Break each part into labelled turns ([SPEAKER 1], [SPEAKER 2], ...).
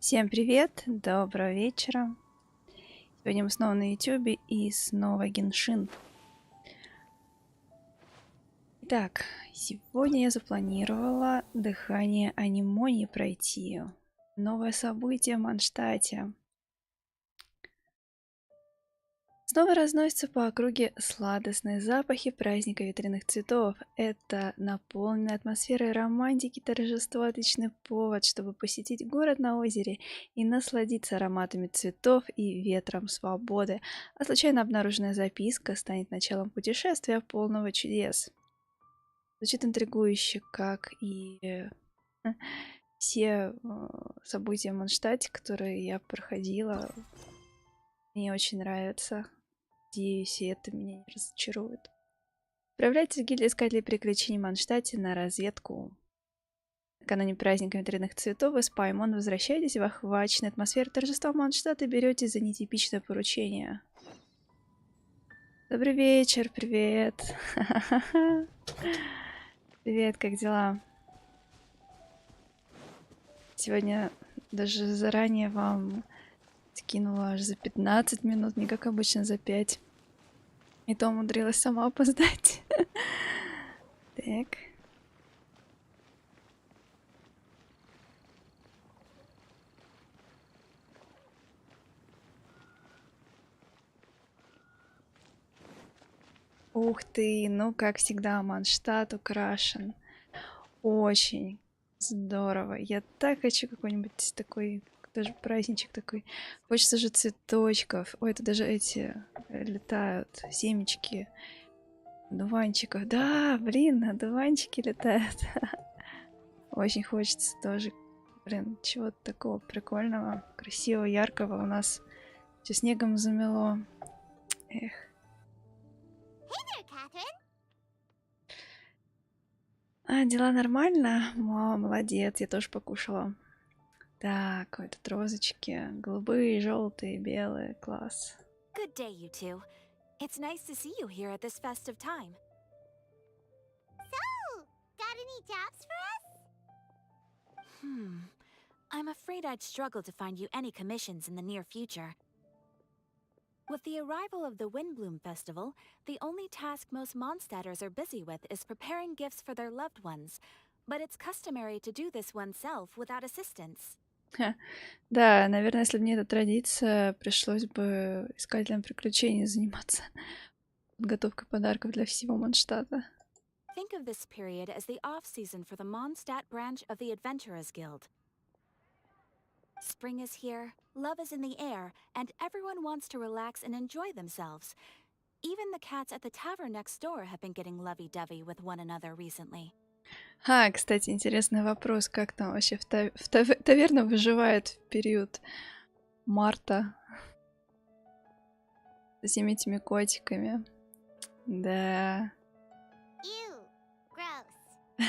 [SPEAKER 1] Всем привет, доброго вечера. Сегодня мы снова на YouTube и снова genshin. Итак, сегодня я запланировала дыхание анемонии пройти. Новое событие в Мондштадте. Снова разносятся по округе сладостные запахи праздника ветряных цветов. Это наполненная атмосферой романтики, торжество, отличный повод, чтобы посетить город на озере и насладиться ароматами цветов и ветром свободы. А случайно обнаруженная записка станет началом путешествия, полного чудес. Звучит интригующе, как и все события в Мондштадте, которые я проходила. Мне очень нравится. Надеюсь, и это меня не разочарует. Отправляйтесь в гильдию искателей приключений в Мондштадте на разведку. Накануне праздника ветряных цветов вы с Паймон возвращаетесь в охваченной атмосферу торжества Мондштадта и берете за нетипичное поручение. Добрый вечер, привет. Привет, как дела? Сегодня даже заранее вам скинула аж за 15 минут, не как обычно за 5. И то умудрилась сама опоздать. Так. Ух ты, ну как всегда, Мондштадт украшен. Очень здорово. Я так хочу какой-нибудь такой, даже праздничек такой. Хочется же цветочков. Ой, это даже эти летают, семечки, одуванчиков. Да, блин, одуванчики летают. Очень хочется тоже, блин, чего-то такого прикольного, красивого, яркого. У нас все снегом замело. Эх. А, дела нормально? О, молодец, я тоже покушала. Так, вот тут розочки. Голубые, желтые, белые. Класс.
[SPEAKER 2] Good day, you two. It's nice to see you here at this festive time.
[SPEAKER 3] So, got any jobs for us?
[SPEAKER 2] I'm afraid I'd struggle to find you any commissions in the near future. With the arrival of the Windbloom Festival, the only task most Mondstadters are busy with is preparing gifts for their loved ones. But it's customary to do this oneself without assistance.
[SPEAKER 1] Да, наверное, если бы не эта традиция, пришлось бы искателям приключений заниматься подготовкой подарков для всего Мондштадта.
[SPEAKER 2] Think of this period as the off-season for the Mondstadt branch of the Adventurers Guild. Spring is here, love is in the air, and everyone wants to relax and enjoy themselves. Even the cats at the tavern next door have been getting lovey-dovey with one another recently.
[SPEAKER 1] Кстати, интересный вопрос. Как там вообще таверна выживает в период марта со всеми этими котиками? Да.
[SPEAKER 3] Ew, gross. You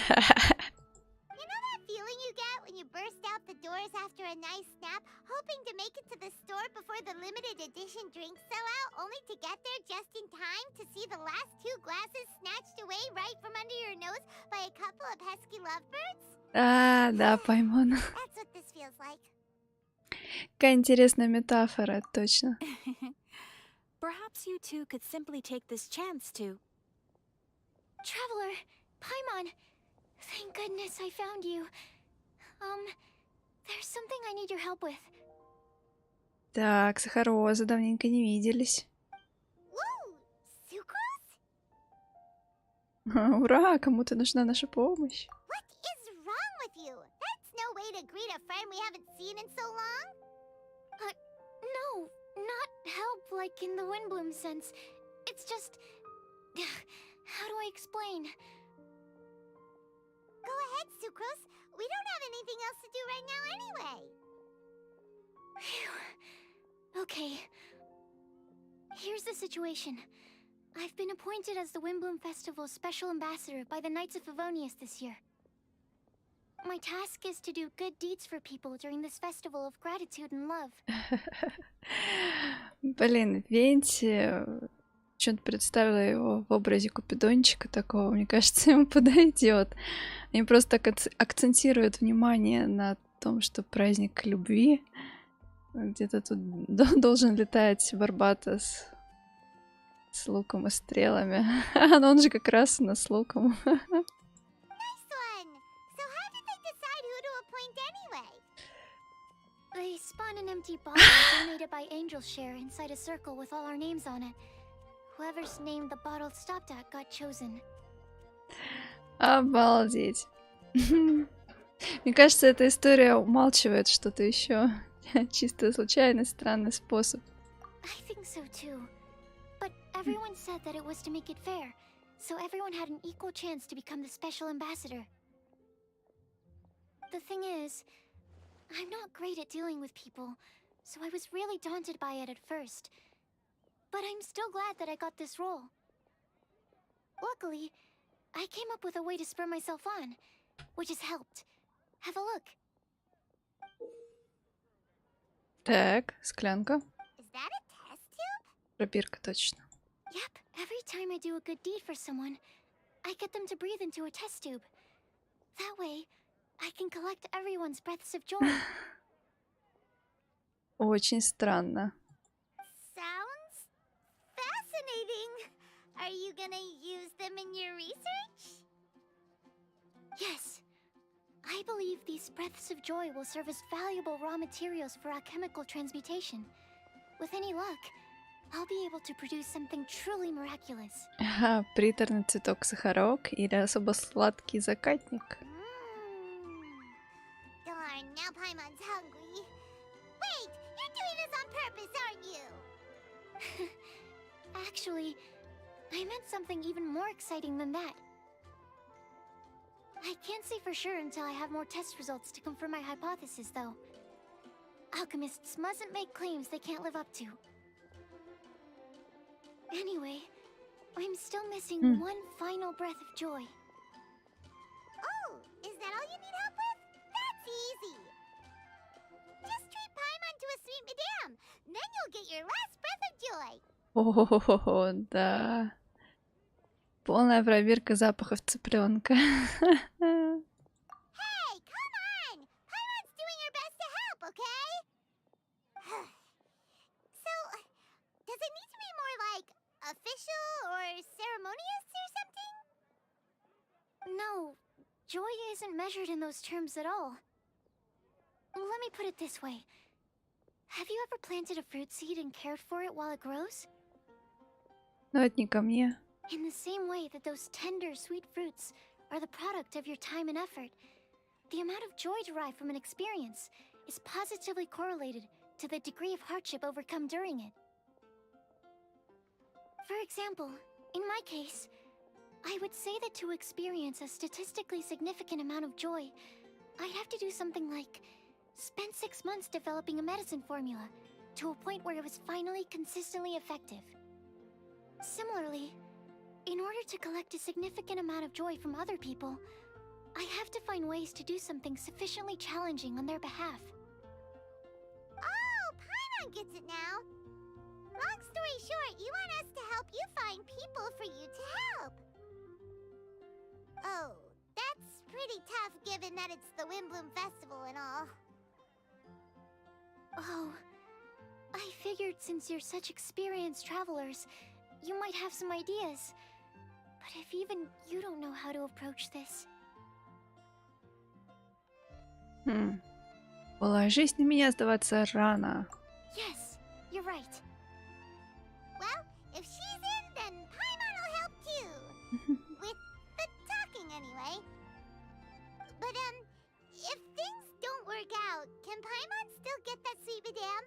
[SPEAKER 3] know that feeling you get when you burst out the doors after a nice nap, hoping to make it to the store before the limited edition drinks sell out, only to get there just in time to see the last 2 glasses snatched away right from under your nose by a couple of pesky lovebirds?
[SPEAKER 1] Да, Паймон.
[SPEAKER 3] That's what this feels like.
[SPEAKER 1] Какая интересная метафора, точно.
[SPEAKER 2] Perhaps you two could simply take this chance to...
[SPEAKER 3] Traveler, Paimon, thank goodness I found you. There's something I need your help with.
[SPEAKER 1] Так, Сахароза, давненько не виделись.
[SPEAKER 3] Woo! Sucrose?
[SPEAKER 1] Ура, кому-то нужна наша помощь.
[SPEAKER 3] What is wrong with you? That's no way to greet a friend we haven't seen in so long. No, not help like in the Windbloom sense. It's just... How do I explain? Go ahead, Sucrose. We don't have anything else to do right now anyway. Phew. Okay. Here's the situation. I've been appointed as the Windbloom Festival's special ambassador by the Knights of Favonius this year. My task is to do good deeds for people during this festival of gratitude and love.
[SPEAKER 1] Блин, Венти что-то представила его в образе Купидончика такого. Мне кажется, ему подойдет. Они просто так акцентируют внимание на том, что праздник любви. Где-то тут должен летать Барбатос с луком и стрелами. Но он же как раз у нас с луком.
[SPEAKER 3] Nice one. So how did they decide who to appoint anyway?
[SPEAKER 4] They spun an empty bottle donated by Angel's Share inside a circle with all our names on it. Whoever's name the bottle stopped at got chosen.
[SPEAKER 1] Обалдеть. Мне кажется, эта история умалчивает что-то еще. Чистая случайность, странный способ.
[SPEAKER 4] I think so too. But everyone said that it was to make it fair, so everyone had an equal chance to become the special ambassador. The thing is, I'm not great at dealing with people, so I was really daunted by it at first. But I'm still glad that I got this role. Luckily, I came up with a way to spur myself on, which has helped. Have a look.
[SPEAKER 1] Так, склянка.
[SPEAKER 3] Is that a test tube?
[SPEAKER 1] Пробирка, точно.
[SPEAKER 4] Yep, every time I do a good deed for someone, I get them to breathe into a test tube. That way, I can collect everyone's breaths of joy.
[SPEAKER 1] Очень странно.
[SPEAKER 3] Sounds fascinating. Are you gonna use them in your research?
[SPEAKER 4] Yes. I believe these breaths of joy will serve as valuable raw materials for alchemical transmutation. With any luck, I'll be able to produce something truly miraculous.
[SPEAKER 1] Ага, приторный цветок сахарок или особо сладкий закатник.
[SPEAKER 3] Darn, now Paimon's hungry. Wait, you're doing this on purpose, aren't you?
[SPEAKER 4] Actually, I meant something even more exciting than that. I can't say for sure until I have more test results to confirm my hypothesis, though. Alchemists mustn't make claims they can't live up to. Anyway, I'm still missing one final breath of joy.
[SPEAKER 3] Oh, is that all you need help with? That's easy. Just treat Paimon to a sweet madame. Then you'll get your last breath of joy.
[SPEAKER 1] О, да. Полная пробирка запахов цыпленка.
[SPEAKER 3] Hey, come on! Paimon's doing her best to help, okay? So, does it need to be more like official or ceremonious or something?
[SPEAKER 4] No, joy isn't measured in those terms at all. Let me put it this way. Have you ever planted a fruit seed and cared for it while it grows?
[SPEAKER 1] Но это не ко мне.
[SPEAKER 4] In the same way that those tender, sweet fruits are the product of your time and effort, the amount of joy derived from an experience is positively correlated to the degree of hardship overcome during it. For example, in my case, I would say that to experience a statistically significant amount of joy, I'd have to do something like spend 6 months developing a medicine formula to a point where it was finally consistently effective. Similarly, in order to collect a significant amount of joy from other people, I have to find ways to do something sufficiently challenging on their behalf.
[SPEAKER 3] Oh, Paimon gets it now. Long story short, you want us to help you find people for you to help. Oh, that's pretty tough given that it's the Windbloom Festival and all.
[SPEAKER 4] Oh, I figured since you're such experienced travelers, you might have some ideas. But if even you don't know how to approach this...
[SPEAKER 1] Положись на меня, сдаваться рано.
[SPEAKER 4] Yes, you're right.
[SPEAKER 3] Well, if she's in, then Paimon will help too. With the talking, anyway. But, if things don't work out, can Paimon still get that sweet madame?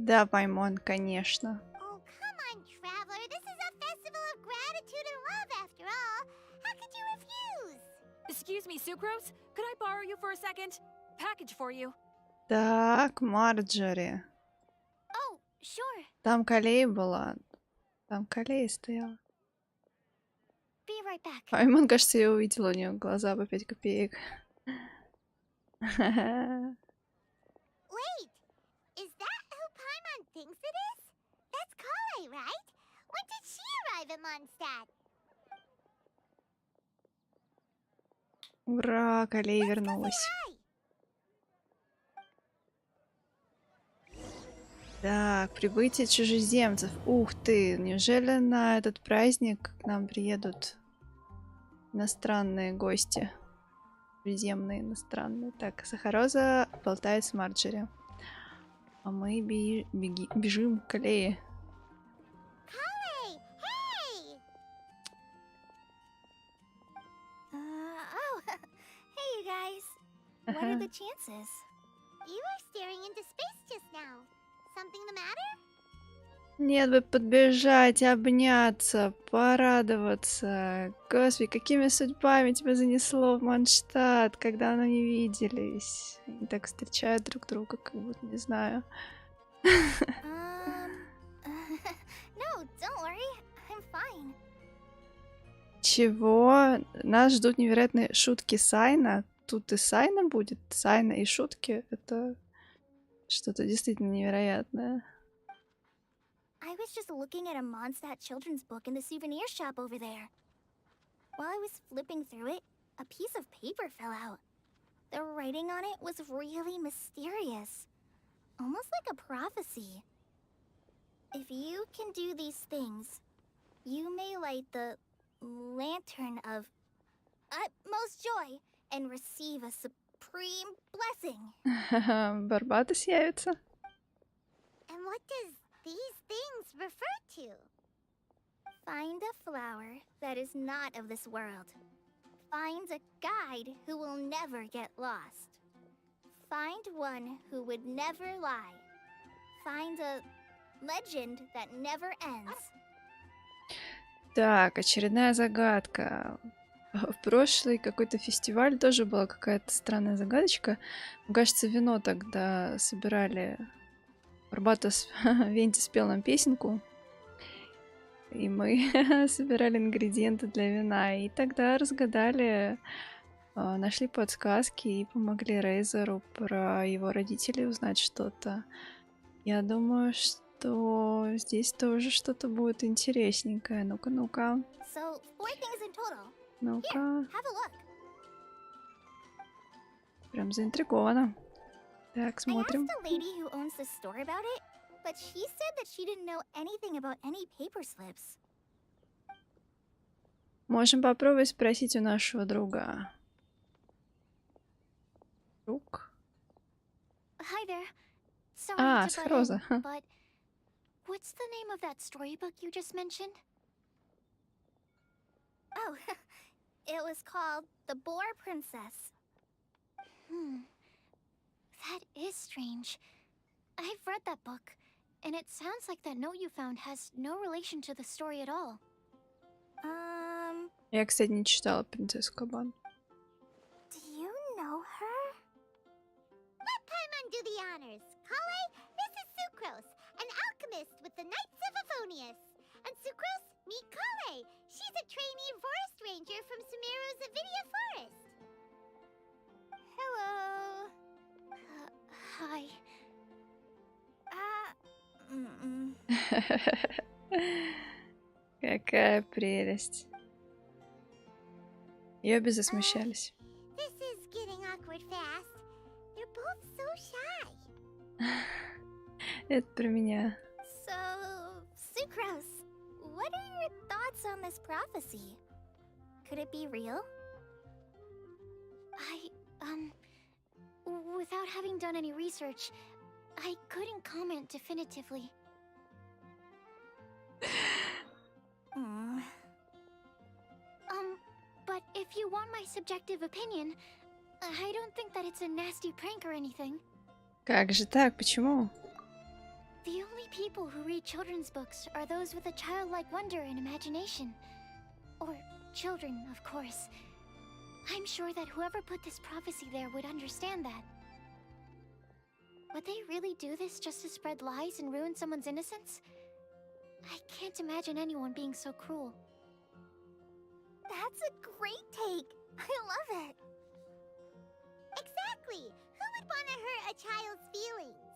[SPEAKER 1] Да, Паймон, конечно.
[SPEAKER 3] Oh, come on, traveler. This is a festival of gratitude and love, after all. How could you refuse?
[SPEAKER 5] Excuse me, Sucrose? Could I borrow you for a second? Package for you.
[SPEAKER 1] Так, Марджори.
[SPEAKER 4] Oh, sure.
[SPEAKER 1] Там Калей была. Там Калей стояла.
[SPEAKER 4] Be right back.
[SPEAKER 1] Паймон, кажется, я увидела у нее глаза по 5 копеек.
[SPEAKER 3] Wait, is that who Paimon thinks it is? That's Kale, right? When did she arrive in Mondstadt?
[SPEAKER 1] Ура, Калей вернулась.
[SPEAKER 3] Hi.
[SPEAKER 1] Так, прибытие чужеземцев. Ух ты, неужели на этот праздник к нам приедут иностранные гости? Приземные иностранные. Так, Сахароза болтает с Марджери. А мы бежим к аллее.
[SPEAKER 3] Hey! Hey!
[SPEAKER 4] Oh, hey you guys. What are the chances?
[SPEAKER 3] You were staring into space just now. Something the matter?
[SPEAKER 1] Нет бы подбежать, обняться, порадоваться. Господи, какими судьбами тебя занесло в Мондштадт, когда мы не виделись? Они так встречают друг друга, как будто не знаю.
[SPEAKER 4] No, don't worry. I'm fine.
[SPEAKER 1] Чего? Нас ждут невероятные шутки Сайна. Тут и Сайна будет. Сайна и шутки. Это что-то действительно невероятное.
[SPEAKER 4] I was just looking at a Mondstadt children's book in the souvenir shop over there. While I was flipping through it, a piece of paper fell out. The writing on it was really mysterious. Almost like a prophecy. If you can do these things, you may light the lantern of utmost joy and receive a supreme blessing.
[SPEAKER 1] Барбатос явится.
[SPEAKER 3] And what does these things refer to?
[SPEAKER 4] Find a flower that is not of this world. Find a guide who will never get lost. Find one who would never lie. Find a legend that never ends.
[SPEAKER 1] Так, очередная загадка. В прошлый какой-то фестиваль тоже была какая-то странная загадочка. Мне кажется, вино тогда собирали. Барбатос Венти спел нам песенку. И мы собирали ингредиенты для вина. И тогда разгадали, нашли подсказки и помогли Рейзеру про его родителей узнать что-то. Я думаю, что здесь тоже что-то будет интересненькое. Ну-ка, ну-ка.
[SPEAKER 4] So, 4 things in total.
[SPEAKER 1] Ну-ка.
[SPEAKER 4] Have a look.
[SPEAKER 1] Прям заинтригована. Так,
[SPEAKER 4] I
[SPEAKER 1] смотрим.
[SPEAKER 4] asked a lady who owns the store about it, but she said that she didn't know anything about any paper slips.
[SPEAKER 1] Можем попробовать спросить у нашего друга. Друг?
[SPEAKER 4] Hi there. Sorry
[SPEAKER 1] Ah,
[SPEAKER 4] to butt
[SPEAKER 1] Scarosa.
[SPEAKER 4] in, but what's the name of that storybook you just mentioned? Oh, it was called The Boar Princess. That is strange. I've read that book, and it sounds like that note you found has no relation to the story at all.
[SPEAKER 1] Я, кстати, не читала «Принцессу Кабан».
[SPEAKER 4] Do you know her?
[SPEAKER 3] Let Paimon do the honors. Kale, this is Sucrose, an alchemist with the Knights of Favonius. And Sucrose, meet Kale. She's a trainee forest ranger from Sumeru's Avidia Forest.
[SPEAKER 4] Hello. Hi.
[SPEAKER 1] Какая прелесть. И обе засмущались.
[SPEAKER 3] This is getting awkward fast. They're both so shy.
[SPEAKER 1] Это про меня.
[SPEAKER 4] So, Sucrose, what are your thoughts on this prophecy? Could it be real? Without having done any research, I couldn't comment definitively. But if you want my subjective opinion, I don't think that it's a nasty prank or anything.
[SPEAKER 1] Как же так? Почему?
[SPEAKER 4] The only people who read children's books are those with a childlike wonder and imagination. Or children, of course. I'm sure that whoever put this prophecy there would understand that. Would they really do this just to spread lies and ruin someone's innocence? I can't imagine anyone being so cruel. That's a great take! I love it!
[SPEAKER 3] Exactly. Who would want to hurt a child's feelings?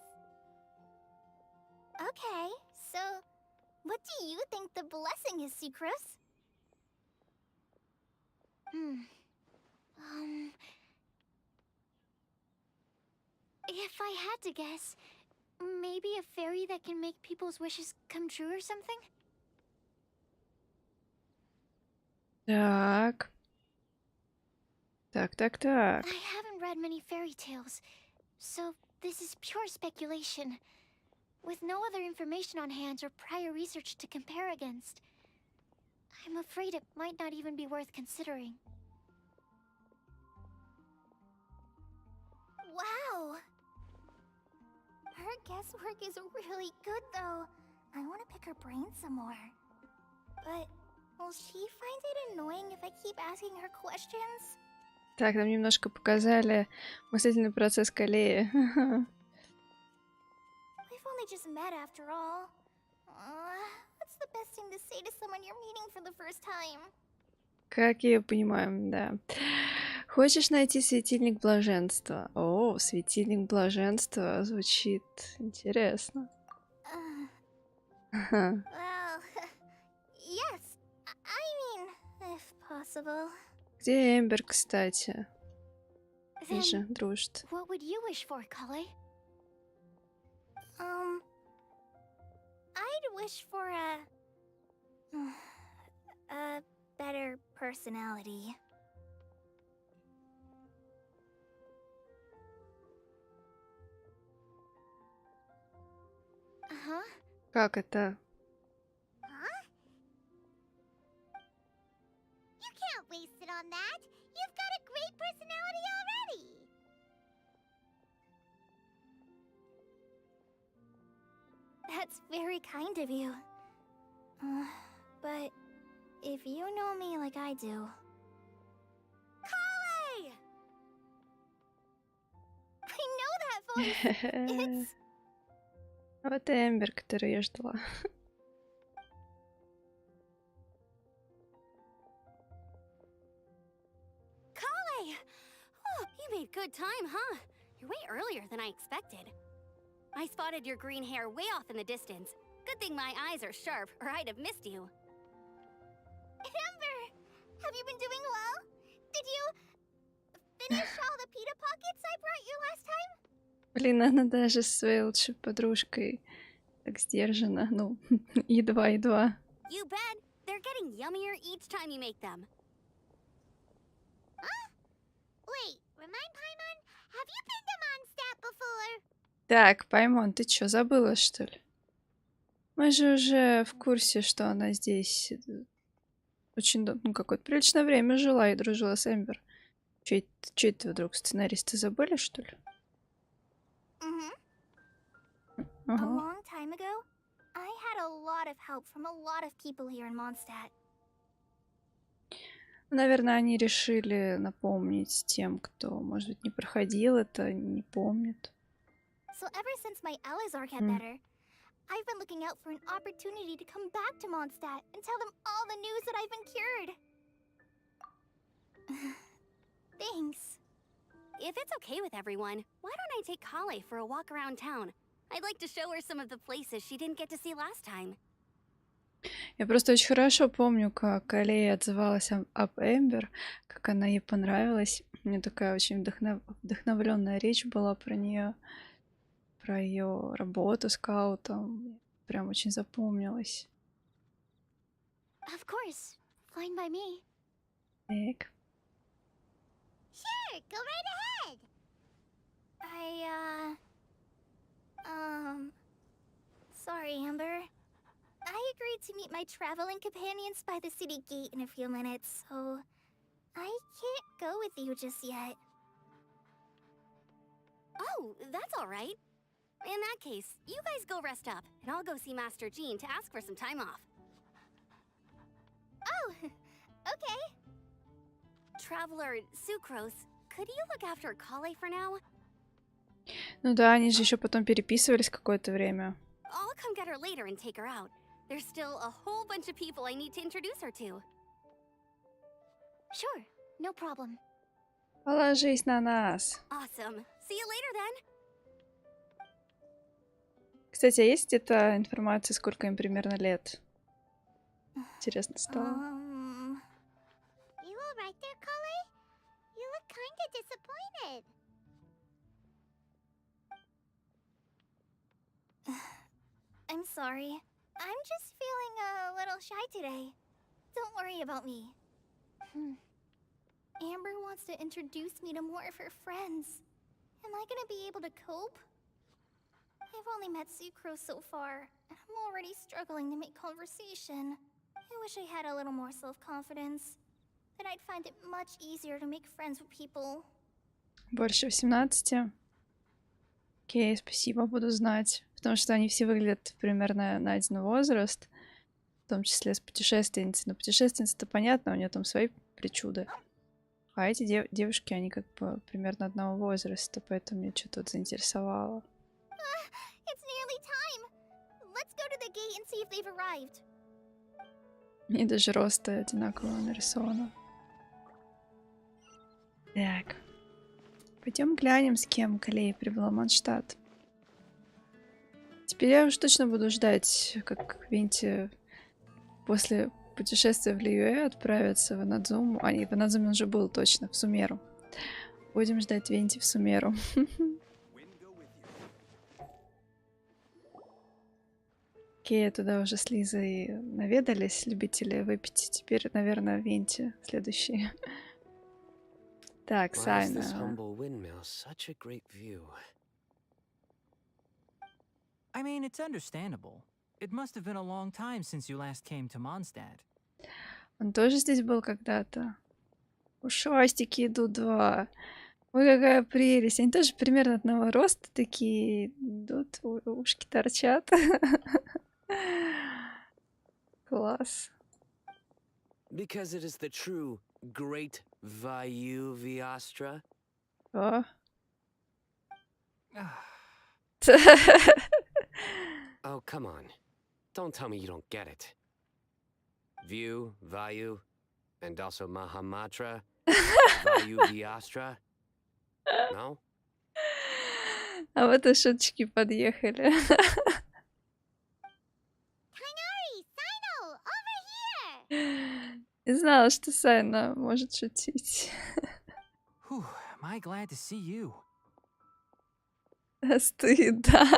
[SPEAKER 4] Okay, so what do you think the blessing is, Sucrose? If I had to guess, Maybe a fairy that can make people's wishes come true or something?
[SPEAKER 1] Так. Так.
[SPEAKER 4] I haven't read many fairy tales, so this is pure speculation. With no other information on hand or prior research to compare against, I'm afraid it might not even be worth considering.
[SPEAKER 3] Wow! Her guesswork is really good, though. I want to pick her brain some more. But will she find it annoying if I keep asking her questions?
[SPEAKER 1] Так, нам немножко показали мыслительный процесс Калеи.
[SPEAKER 3] We've only just met after all. What's the best thing to say to someone you're meeting for the first time?
[SPEAKER 1] Как ее понимаем, да. Хочешь найти светильник блаженства? О, светильник блаженства звучит интересно.
[SPEAKER 3] Well, yes. I mean, if possible.
[SPEAKER 1] Где Эмбер, кстати?
[SPEAKER 4] Then,
[SPEAKER 1] Же дружит.
[SPEAKER 4] what would you wish for, Kale?
[SPEAKER 3] I'd wish for a better personality.
[SPEAKER 4] Uh-huh.
[SPEAKER 1] Как это?
[SPEAKER 3] Huh? You can't waste it on that. You've got a great personality already. That's very kind of you. But if you know me like I do... Kale! I know that voice! It's...
[SPEAKER 1] Вот и Эмбер, которую я ждала.
[SPEAKER 5] Kale! Oh, you made good time, huh? You're way earlier than I expected. I spotted your green hair way off in the distance. Good thing my eyes are sharp, or I'd have missed you.
[SPEAKER 3] Amber! Have you been doing well? Did you finish all the pita pockets I brought you last time?
[SPEAKER 1] Блин, она даже со своей лучшей подружкой так сдержана. Ну, едва.
[SPEAKER 5] You bet. They're getting yummier each time you make them.
[SPEAKER 3] Huh? Wait, remind Paimon, have you been to Mondstadt before?
[SPEAKER 1] Так, Паймон, ты чё, забыла, что ли? Мы же уже в курсе, что она здесь очень, ну, какое-то приличное время жила и дружила с Эмбер. Чё это вдруг, сценаристы забыли, что ли?
[SPEAKER 3] A
[SPEAKER 1] Ага.
[SPEAKER 3] long time ago, I had a lot of help from a lot of people here in Mondstadt.
[SPEAKER 1] Наверное, они решили напомнить тем, кто, может быть, не проходил это, не помнит.
[SPEAKER 3] So ever since my Elazar got better, I've been looking out for an opportunity to come back to Mondstadt and tell them all the news that I've been cured. Thanks.
[SPEAKER 5] If it's okay with everyone, why don't I take Kale for a walk around town? I'd like to show her some of the places she didn't get to see last time.
[SPEAKER 1] Я просто очень хорошо помню, как Аллея отзывалась об Эмбер, как она ей понравилась. У нее такая очень вдохновленная речь была про нее, про ее работу скаутом. Прям очень запомнилась.
[SPEAKER 4] Of course. Fine by me.
[SPEAKER 1] Так.
[SPEAKER 3] Sure, go right ahead. Sorry, Amber. I agreed to meet my traveling companions by the city gate in a few minutes, so I can't go with you just yet.
[SPEAKER 5] Oh, that's all right. In that case, you guys go rest up, and I'll go see Master Jean to ask for some time off.
[SPEAKER 3] Oh, okay.
[SPEAKER 5] Traveler Sucrose, could you look after Kale for now?
[SPEAKER 1] Ну да, они же еще потом переписывались какое-то время.
[SPEAKER 5] I'll come get her later and take her out. There's still a whole bunch of people I need to introduce her to.
[SPEAKER 4] Sure, no problem.
[SPEAKER 1] Положись на нас.
[SPEAKER 5] Awesome. See you later then.
[SPEAKER 1] Кстати, а есть где-то информация, сколько им примерно лет? Интересно стало.
[SPEAKER 3] You all right there, Kale? You look kinda disappointed. sorry. I'm just feeling a little shy today. Don't worry about me. Amber wants to introduce me to more of her friends. Am I gonna be able to cope? I've only met Sucrose so far, and I'm already struggling to make conversation. I wish I had a little more self-confidence. Then I'd find it much easier to make friends with people.
[SPEAKER 1] Больше 18. Окей, спасибо, буду знать. Потому что они все выглядят примерно на один возраст. В том числе с путешественницей. Но путешественница-то понятно, у нее там свои причуды. А эти девушки, они как бы примерно одного возраста, поэтому меня что-то вот заинтересовало.
[SPEAKER 3] It's nearly time. Let's go to the gate and see if they've arrived.
[SPEAKER 1] И даже роста одинаково нарисовано. Так. Пойдем глянем, с кем Калей прибыла в Мондштадт. Теперь я уж точно буду ждать, как Винти после путешествия в Лиюэ отправится в Анадзуму. А, нет, в Анадзуме он уже был точно, в Сумеру. Будем ждать Винти в Сумеру. Окей, туда уже с Лизой наведались любители выпить. Теперь, наверное, Винти следующий. Так, Сайна.
[SPEAKER 6] I mean, it's understandable. It must have been a long time since you last came to Mondstadt.
[SPEAKER 1] Он тоже здесь был когда-то. Ушастики идут два. Ой, какая прелесть. Они тоже примерно одного роста такие идут. Ушки торчат. Класс.
[SPEAKER 7] Because it is the true great Vayu Viastra.
[SPEAKER 1] О.
[SPEAKER 7] Oh, come on. Don't tell me you don't get it. View, Vayu, and also Mahamatra, Vayu Viastra. No?
[SPEAKER 1] А вот и шуточки подъехали.
[SPEAKER 3] Kainari, Sino, over here!
[SPEAKER 1] Не знала, что Сайна может шутить.
[SPEAKER 6] Whew, am I glad to see you?
[SPEAKER 1] Стыд, да.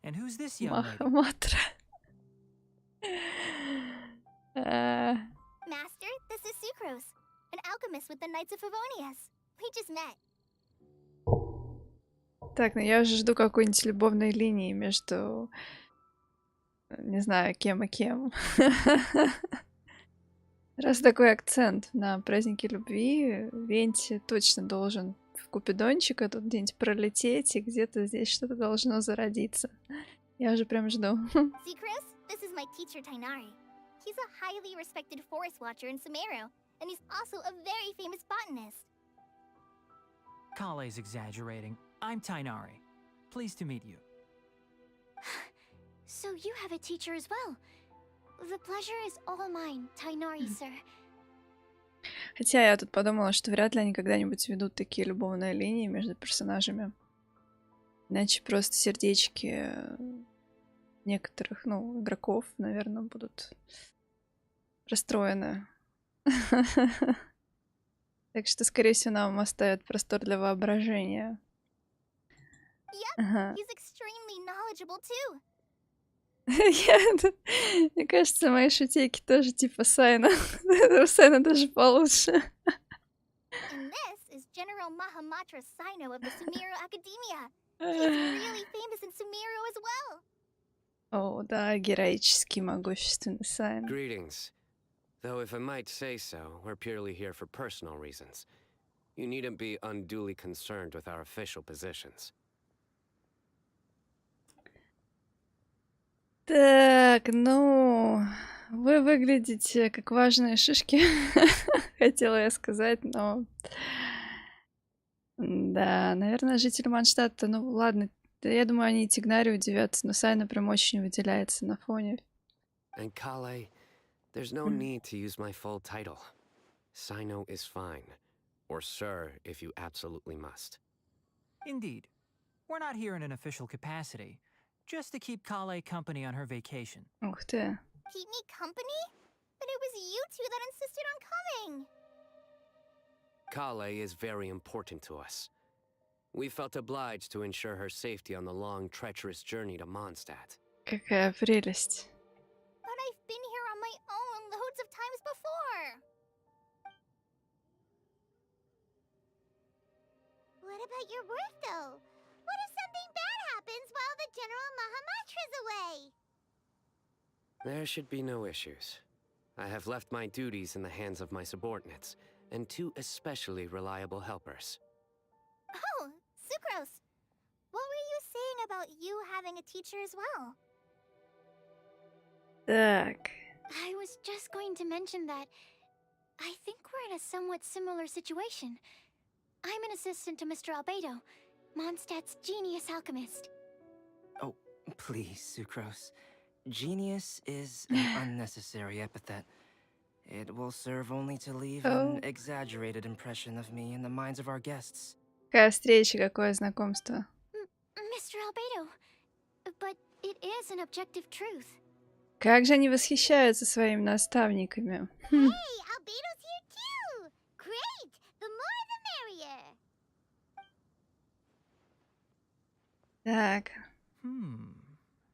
[SPEAKER 6] And who's this young lady?
[SPEAKER 1] Махаматра.
[SPEAKER 3] Master, this is Sucrose, an alchemist with the Knights of Favonius. We just met.
[SPEAKER 1] Так, ну я уже жду какой-нибудь любовной линии между, не знаю, кем и кем. Раз такой акцент на празднике любви, Венти точно должен в Купидончика тут где-нибудь пролететь, и где-то здесь что-то должно зародиться. Я уже прям жду.
[SPEAKER 3] Sucrose, this is my teacher Tainari. He's a highly respected forest watcher in Sumeru, and he's also a very famous botanist.
[SPEAKER 6] Kale's exaggerating. I'm Tainari. Pleased to meet you.
[SPEAKER 4] So you have a teacher as well. The pleasure is all mine, Tainari, sir.
[SPEAKER 1] Хотя я тут подумала, что вряд ли они когда-нибудь ведут такие любовные линии между персонажами. Иначе просто сердечки некоторых, ну, игроков, наверное, будут расстроены. Так что, скорее всего, нам оставят простор для воображения. Ага.
[SPEAKER 3] He's extremely knowledgeable too.
[SPEAKER 1] Мне кажется, мои шутейки тоже типа Сайна. У Сайна даже получше.
[SPEAKER 3] And this is General Mahamatra Sino of the Sumeru Academia. He's really famous in Sumeru as well.
[SPEAKER 1] О, да, героический, могущественный Сайн.
[SPEAKER 7] Greetings. Though if I might say so, we're purely here for personal reasons. You needn't be unduly concerned with our official positions.
[SPEAKER 1] Так, ну, вы выглядите как важные шишки, хотела я сказать, но... Да, наверное, жители Мондштадта, ну ладно, да, я думаю, они и Тигнари удивятся, но Сайна прям очень выделяется на фоне.
[SPEAKER 7] And Kale, there's no need to use my full title. Sino is fine. Or sir, if you absolutely must.
[SPEAKER 6] Indeed. We're not here in an official capacity. Just to keep Kale company on her vacation.
[SPEAKER 1] Ух ты.
[SPEAKER 3] Keep me company? But it was you two that insisted on coming.
[SPEAKER 7] Kale is very important to us. We felt obliged to ensure her safety on the long, treacherous journey to Mondstadt.
[SPEAKER 1] Какая прелесть.
[SPEAKER 4] But I've been here on my own loads of times before.
[SPEAKER 3] What about your work, though? What if something bad happens while the General Mahamatra's away?
[SPEAKER 7] There should be no issues. I have left my duties in the hands of my subordinates, and 2 especially reliable helpers.
[SPEAKER 4] Oh, Sucrose. What were you saying about you having a teacher as well?
[SPEAKER 1] Так.
[SPEAKER 4] I was just going to mention that I think we're in a somewhat similar situation. I'm an assistant to Mr. Albedo, Mondstadt's genius alchemist.
[SPEAKER 8] Oh, please, Sucrose. Genius is an unnecessary epithet. It will serve only to leave
[SPEAKER 1] Oh.
[SPEAKER 8] an exaggerated impression of me in the minds of our guests.
[SPEAKER 1] Какая встреча, какое знакомство.
[SPEAKER 4] Mr. Albedo, but it is an objective truth.
[SPEAKER 1] Как же они восхищаются своими наставниками. Хм.
[SPEAKER 3] Hey, Albedo's here too! Great! The more the merrier!
[SPEAKER 1] Так.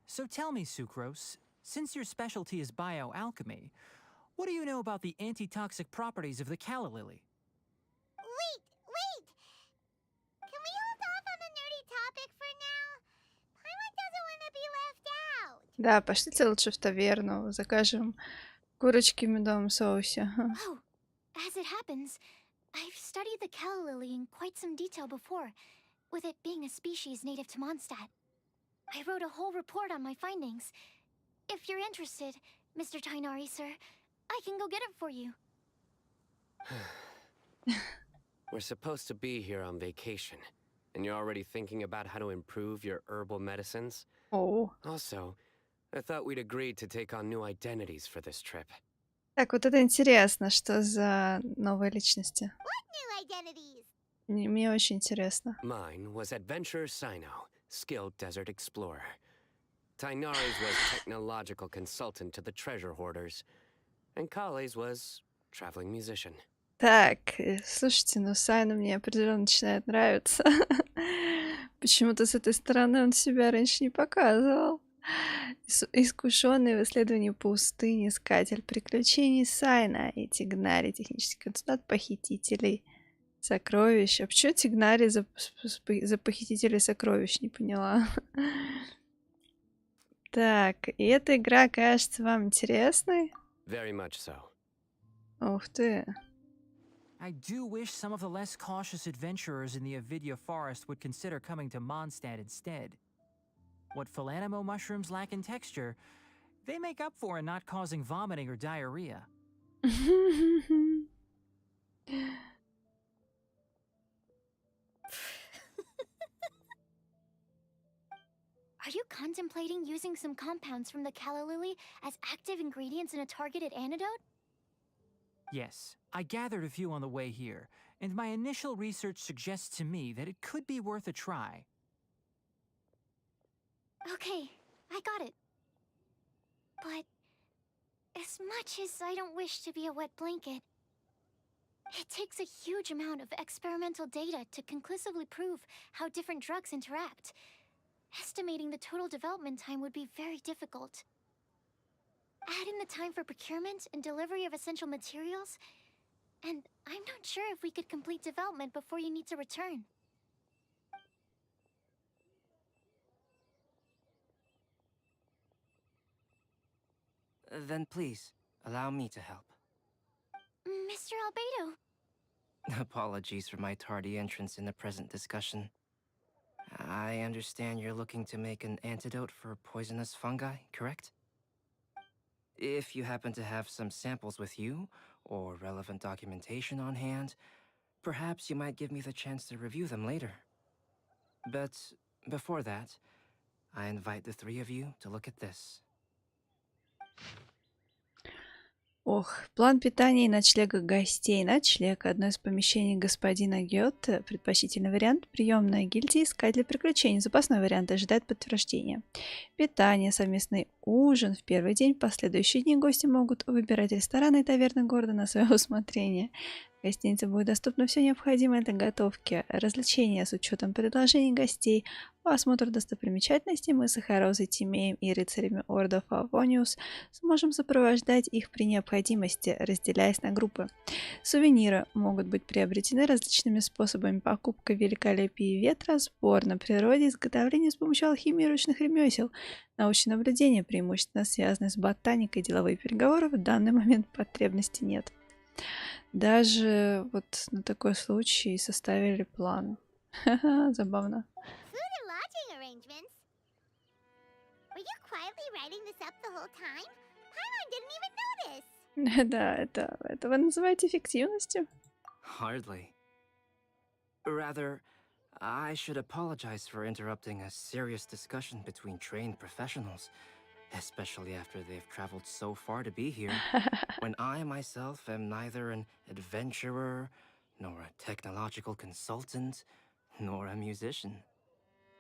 [SPEAKER 6] So tell me, Sucrose, since your specialty is bioalchemy, what do you know about the antitoxic properties of the calla lily?
[SPEAKER 3] Wait! Can we hold off on the nerdy topic for now? Paimon doesn't want to be left out.
[SPEAKER 1] Да, пошлите лучше в таверну, закажем курочки в медовом соусе.
[SPEAKER 4] Oh, as it happens, I've studied the calla lily in quite some detail before, with it being a species native to Mondstadt. I wrote a whole report on my findings. If you're interested, Mr. Tainari, sir, I can go get it for you.
[SPEAKER 7] We're supposed to be here on vacation, and you're already thinking about how to improve your herbal medicines?
[SPEAKER 1] О.
[SPEAKER 7] Also, I thought we'd agreed to take on new identities for this trip.
[SPEAKER 1] Так, вот это интересно, что за новые личности.
[SPEAKER 3] New identities!
[SPEAKER 1] Мне очень интересно.
[SPEAKER 7] Mine was Adventurer Sino, skilled desert explorer. Tainari's was technological consultant to the treasure hoarders. And Kale's was traveling musician.
[SPEAKER 1] Так, слушайте, ну Сайну мне определенно начинает нравиться. Почему-то с этой стороны он себя раньше не показывал. Искушенный в исследовании пустыни, искатель приключений Сайна и Тигнари, технический консультант похитителей сокровищ. А почему Тигнари за похитителей сокровищ? Не поняла. Так, и эта игра кажется вам интересной?
[SPEAKER 7] Very much so.
[SPEAKER 1] Ух ты.
[SPEAKER 6] I do wish some of the less cautious adventurers in the Avidya forest would consider coming to Mondstadt instead. What Philanimo mushrooms lack in texture, they make up for in not causing vomiting or diarrhea.
[SPEAKER 4] Are you contemplating using some compounds from the calla lily as active ingredients in a targeted antidote?
[SPEAKER 6] Yes, I gathered a few on the way here, and my initial research suggests to me that it could be worth a try.
[SPEAKER 4] Okay, I got it. But as much as I don't wish to be a wet blanket, it takes a huge amount of experimental data to conclusively prove how different drugs interact. Estimating the total development time would be very difficult. Add in the time for procurement and delivery of essential materials, and I'm not sure if we could complete development before you need to return.
[SPEAKER 8] Then please, allow me to help.
[SPEAKER 4] Mr. Albedo.
[SPEAKER 8] Apologies for my tardy entrance in the present discussion. I understand you're looking to make an antidote for poisonous fungi, correct? If you happen to have some samples with you, or relevant documentation on hand, perhaps you might give me the chance to review them later. But before that, I invite the 3 of you to look at this.
[SPEAKER 1] Ох, план питания и ночлега гостей. Ночлег. Одно из помещений господина Гёте. Предпочтительный вариант. Приемная гильдия. Искатель приключений. Запасной вариант. Ожидает подтверждения. Питание. Совместный ужин. В первый день. В последующие дни гости могут выбирать рестораны и таверны города на свое усмотрение. В гостинице будет доступно все необходимое для готовки, развлечения с учетом предложений гостей. По осмотру достопримечательностей мы с Эхарозой, Тимеем и рыцарями Орда Фавониус сможем сопровождать их при необходимости, разделяясь на группы. Сувениры могут быть приобретены различными способами: покупка великолепия ветра, сбор на природе, изготовление с помощью алхимии и ручных ремесел, научное наблюдение, преимущественно связанные с ботаникой, деловые переговоры. В данный момент потребности нет. Даже вот на такой случай составили план. Ха-ха, забавно.
[SPEAKER 3] Food and lodging arrangements. Were you quietly writing this up the whole time? Paimon didn't even notice.
[SPEAKER 1] Да, это вы называете эффективностью?
[SPEAKER 8] Hardly. Rather, I should apologize for interrupting a serious discussion between trained professionals, especially after they've traveled so far to be here, when I myself am neither an adventurer, nor a technological consultant, nor a musician.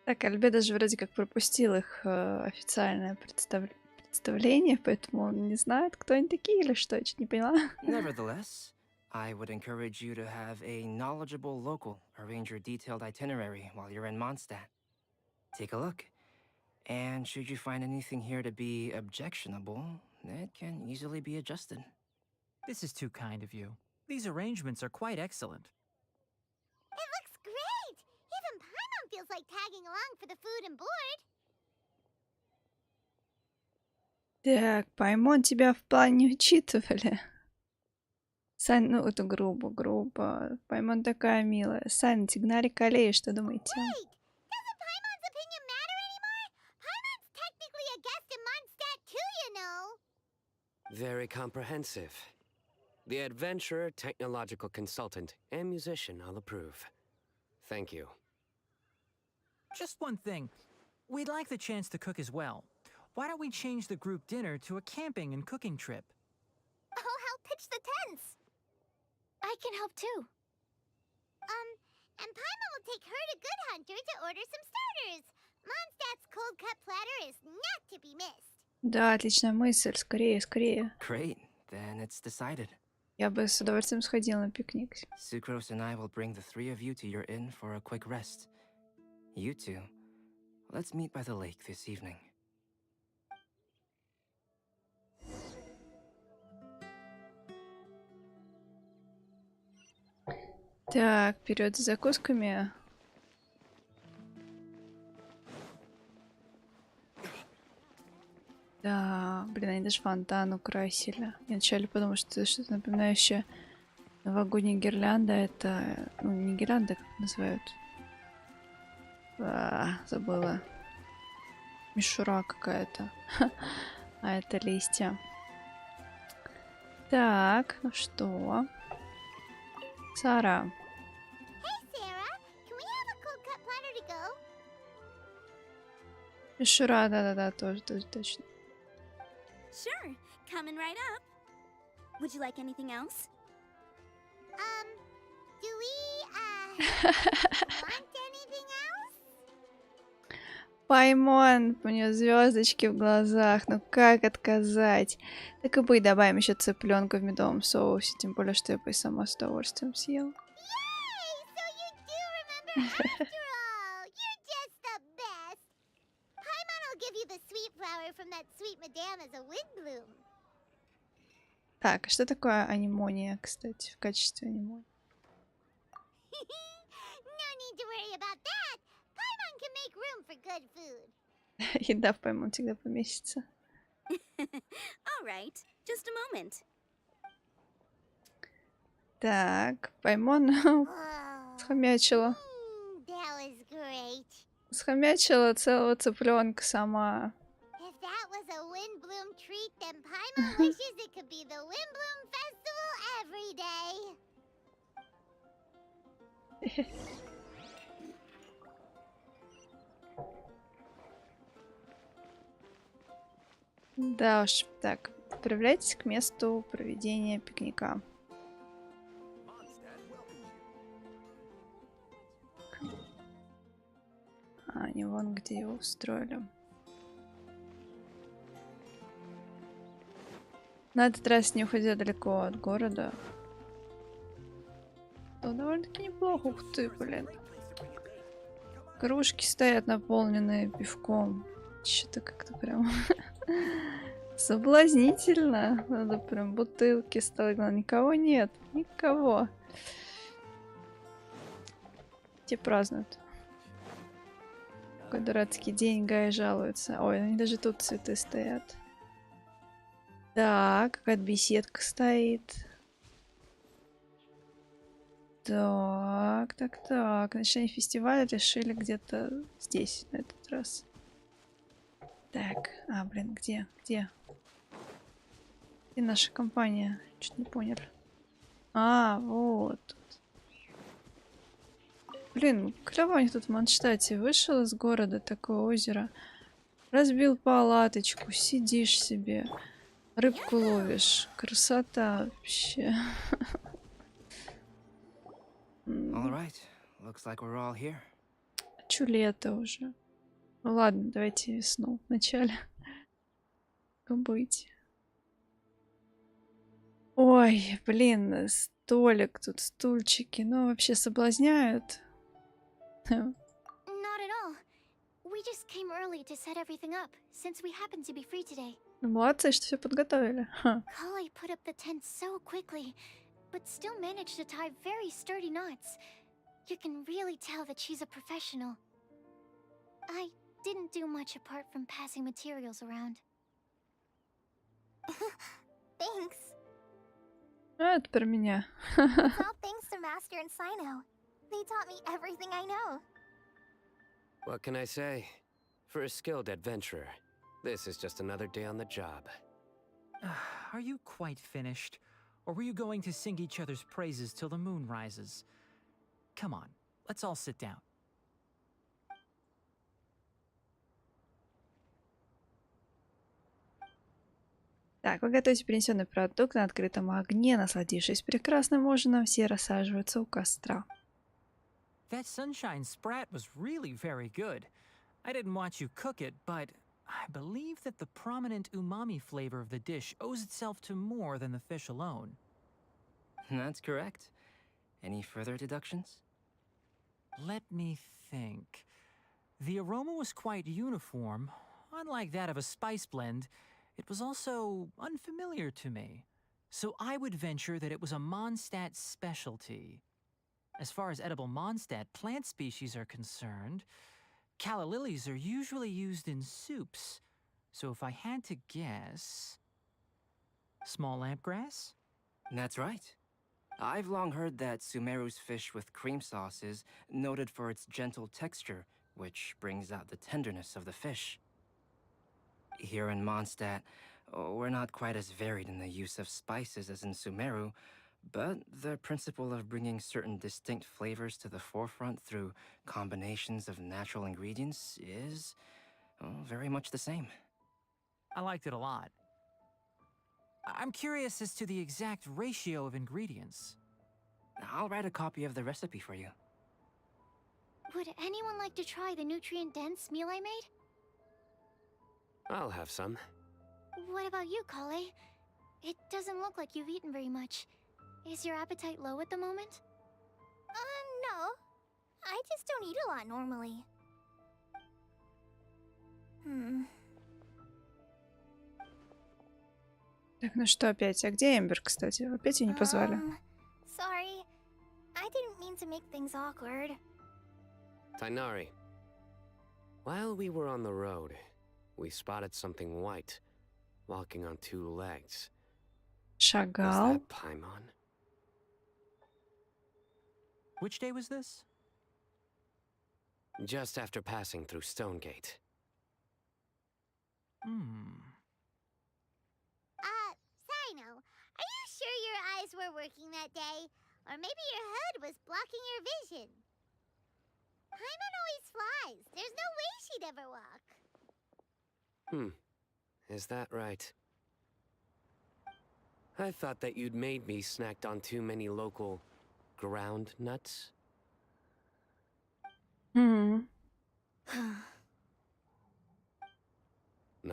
[SPEAKER 1] Так, Альбе даже вроде как пропустил их официальное представление, поэтому он не знает, кто они такие или что, я чуть не поняла.
[SPEAKER 8] Nevertheless, I would encourage you to have a knowledgeable local arrange your detailed itinerary while you're in Mondstadt. Take a look, and should you find anything here to be objectionable, it can easily be adjusted.
[SPEAKER 6] This is too kind of you. These arrangements are quite excellent.
[SPEAKER 3] It looks great! Even Paimon feels like tagging along for the food and board.
[SPEAKER 1] Так, Паймон, тебя в плане учитывали. Сань, ну это грубо. Паймон такая милая. Сань, тигнарик аллеи, что думаете?
[SPEAKER 3] Wait! Doesn't Paimon's opinion matter anymore? Paimon's technically a guest in Mondstadt too, you know.
[SPEAKER 7] Very comprehensive. The adventurer, technological consultant, and musician all approve. Thank you.
[SPEAKER 6] Just one thing. We'd like the chance to cook as well. Why don't we change the group dinner to a camping and cooking trip?
[SPEAKER 4] I'll help pitch the tents. I can help too.
[SPEAKER 3] And Paimon will take her to Good Hunter to order some starters. Mondstadt's cold cut platter is not to be missed.
[SPEAKER 1] Да, отличная мысль. Скорее.
[SPEAKER 8] Great, then it's decided.
[SPEAKER 1] Я бы с удовольствием сходила на пикник.
[SPEAKER 8] Sucrose and I will bring the three of you to your inn for a quick rest. You two, let's meet by the lake this evening.
[SPEAKER 1] Так, вперед за закусками. Да, блин, они даже фонтан украсили. Я вначале подумала, что это что-то напоминающее новогодняя гирлянда. Это, ну, не гирлянда, как называют. Забыла. Мишура какая-то. А это листья. Так, ну что? Сара.
[SPEAKER 3] Hey, Sarah, can we have a cold cut platter to go?
[SPEAKER 1] Мишура, да, тоже точно.
[SPEAKER 2] Sure, coming right up. Would you like anything else?
[SPEAKER 3] Do we, want anything else?
[SPEAKER 1] Паймон, у нее звездочки в глазах, ну как отказать? Так и быть, добавим еще цыпленка в медовом соусе, тем более, что я бы и сама с удовольствием съел.
[SPEAKER 3] Yay! So you do remember after all! You're just the best! Paimon will give you the sweet flower from that sweet madame as a windbloom.
[SPEAKER 1] Так, а что такое анемония, кстати, в качестве анемонии?
[SPEAKER 3] No need to worry about that! Paimon can make room for good food.
[SPEAKER 1] Еда в Паймон всегда поместится.
[SPEAKER 2] All right, just a moment.
[SPEAKER 1] Так, Паймон
[SPEAKER 3] Oh,
[SPEAKER 1] схомячила.
[SPEAKER 3] that was great.
[SPEAKER 1] Схомячила целого цыпленка сама.
[SPEAKER 3] If that was a windbloom treat, then Paimon wishes it could be the Windbloom Festival every day.
[SPEAKER 1] Да уж, так, отправляйтесь к месту проведения пикника. А, они вон где его устроили. На этот раз не уходя далеко от города. Ну, довольно-таки неплохо. Ух ты, блин. Кружки стоят наполненные пивком. Что-то как-то прям соблазнительно. Надо прям бутылки ставить. Никого нет. Никого. Те празднуют. Какой дурацкий день, Гай жалуется. Ой, они даже тут цветы стоят. Так, какая-то беседка стоит. Так, так, так. Начиная фестиваль решили где-то здесь, на этот раз. Так, блин, где? Где наша компания? Чуть не понял. Вот. Блин, клево у них тут в Мондштадте. Вышел из города, такое озеро. Разбил палаточку, сидишь себе. Рыбку ловишь. Красота вообще.
[SPEAKER 8] All right. Looks like we're all here.
[SPEAKER 1] Чё лето уже? Ну ладно, давайте весну вначале. Как быть? Ой, блин, столик тут, стульчики. Ну, вообще соблазняют.
[SPEAKER 4] Not at all. We just came early to set everything up, since we happen to be free today.
[SPEAKER 1] Ну, молодцы, что все подготовили. Ха.
[SPEAKER 4] Kale put up the tent so quickly, but still managed to tie very sturdy knots. You can really tell that she's a professional. I didn't do much apart from passing materials around.
[SPEAKER 3] Thanks.
[SPEAKER 1] Это про меня.
[SPEAKER 3] It's all thanks to Master and Sino. They taught me everything I know.
[SPEAKER 7] What can I say? For a skilled adventurer, this is just another day on the job.
[SPEAKER 6] Are you quite finished? Or were you going to sing each other's praises till the moon rises? Come on, let's all sit down.
[SPEAKER 1] Так, вы готовите принесенный продукт на открытом огне, насладившись прекрасным ужином, все рассаживаются у костра.
[SPEAKER 6] That sunshine sprat was really very good. I didn't watch you cook it, but I believe that the prominent umami flavor of the dish owes itself to more than the fish alone.
[SPEAKER 8] That's correct. Any further deductions?
[SPEAKER 6] Let me think. The aroma was quite uniform. Unlike that of a spice blend, it was also unfamiliar to me. So I would venture that it was a Mondstadt specialty. As far as edible Mondstadt plant species are concerned, calla lilies are usually used in soups. So if I had to guess... Small lampgrass?
[SPEAKER 8] That's right. I've long heard that Sumeru's fish with cream sauce is noted for its gentle texture, which brings out the tenderness of the fish. Here in Mondstadt, we're not quite as varied in the use of spices as in Sumeru, but the principle of bringing certain distinct flavors to the forefront through combinations of natural ingredients is very much the same.
[SPEAKER 6] I liked it a lot. I'm curious as to the exact ratio of ingredients.
[SPEAKER 8] I'll write a copy of the recipe for you.
[SPEAKER 4] Would anyone like to try the nutrient-dense meal I made?
[SPEAKER 7] I'll have some.
[SPEAKER 4] What about you, Kale? It doesn't look like you've eaten very much. Is your appetite low at the moment?
[SPEAKER 3] No. I just don't eat a lot normally.
[SPEAKER 1] Так, ну что опять? А где Эмбер, кстати? Опять ее не позвали.
[SPEAKER 3] Sorry. I didn't mean to make things awkward.
[SPEAKER 7] Tainari. While we were on the road, we spotted something white, walking on two legs. Was
[SPEAKER 1] Шагал.
[SPEAKER 7] that Paimon?
[SPEAKER 6] Which day was this?
[SPEAKER 7] Just after passing through Stonegate.
[SPEAKER 3] Sino, are you sure your eyes were working that day? Or maybe your hood was blocking your vision? Paimon always flies. There's no way she'd ever walk.
[SPEAKER 7] Is that right? I thought that you'd made me snacked on too many local ground nuts. No?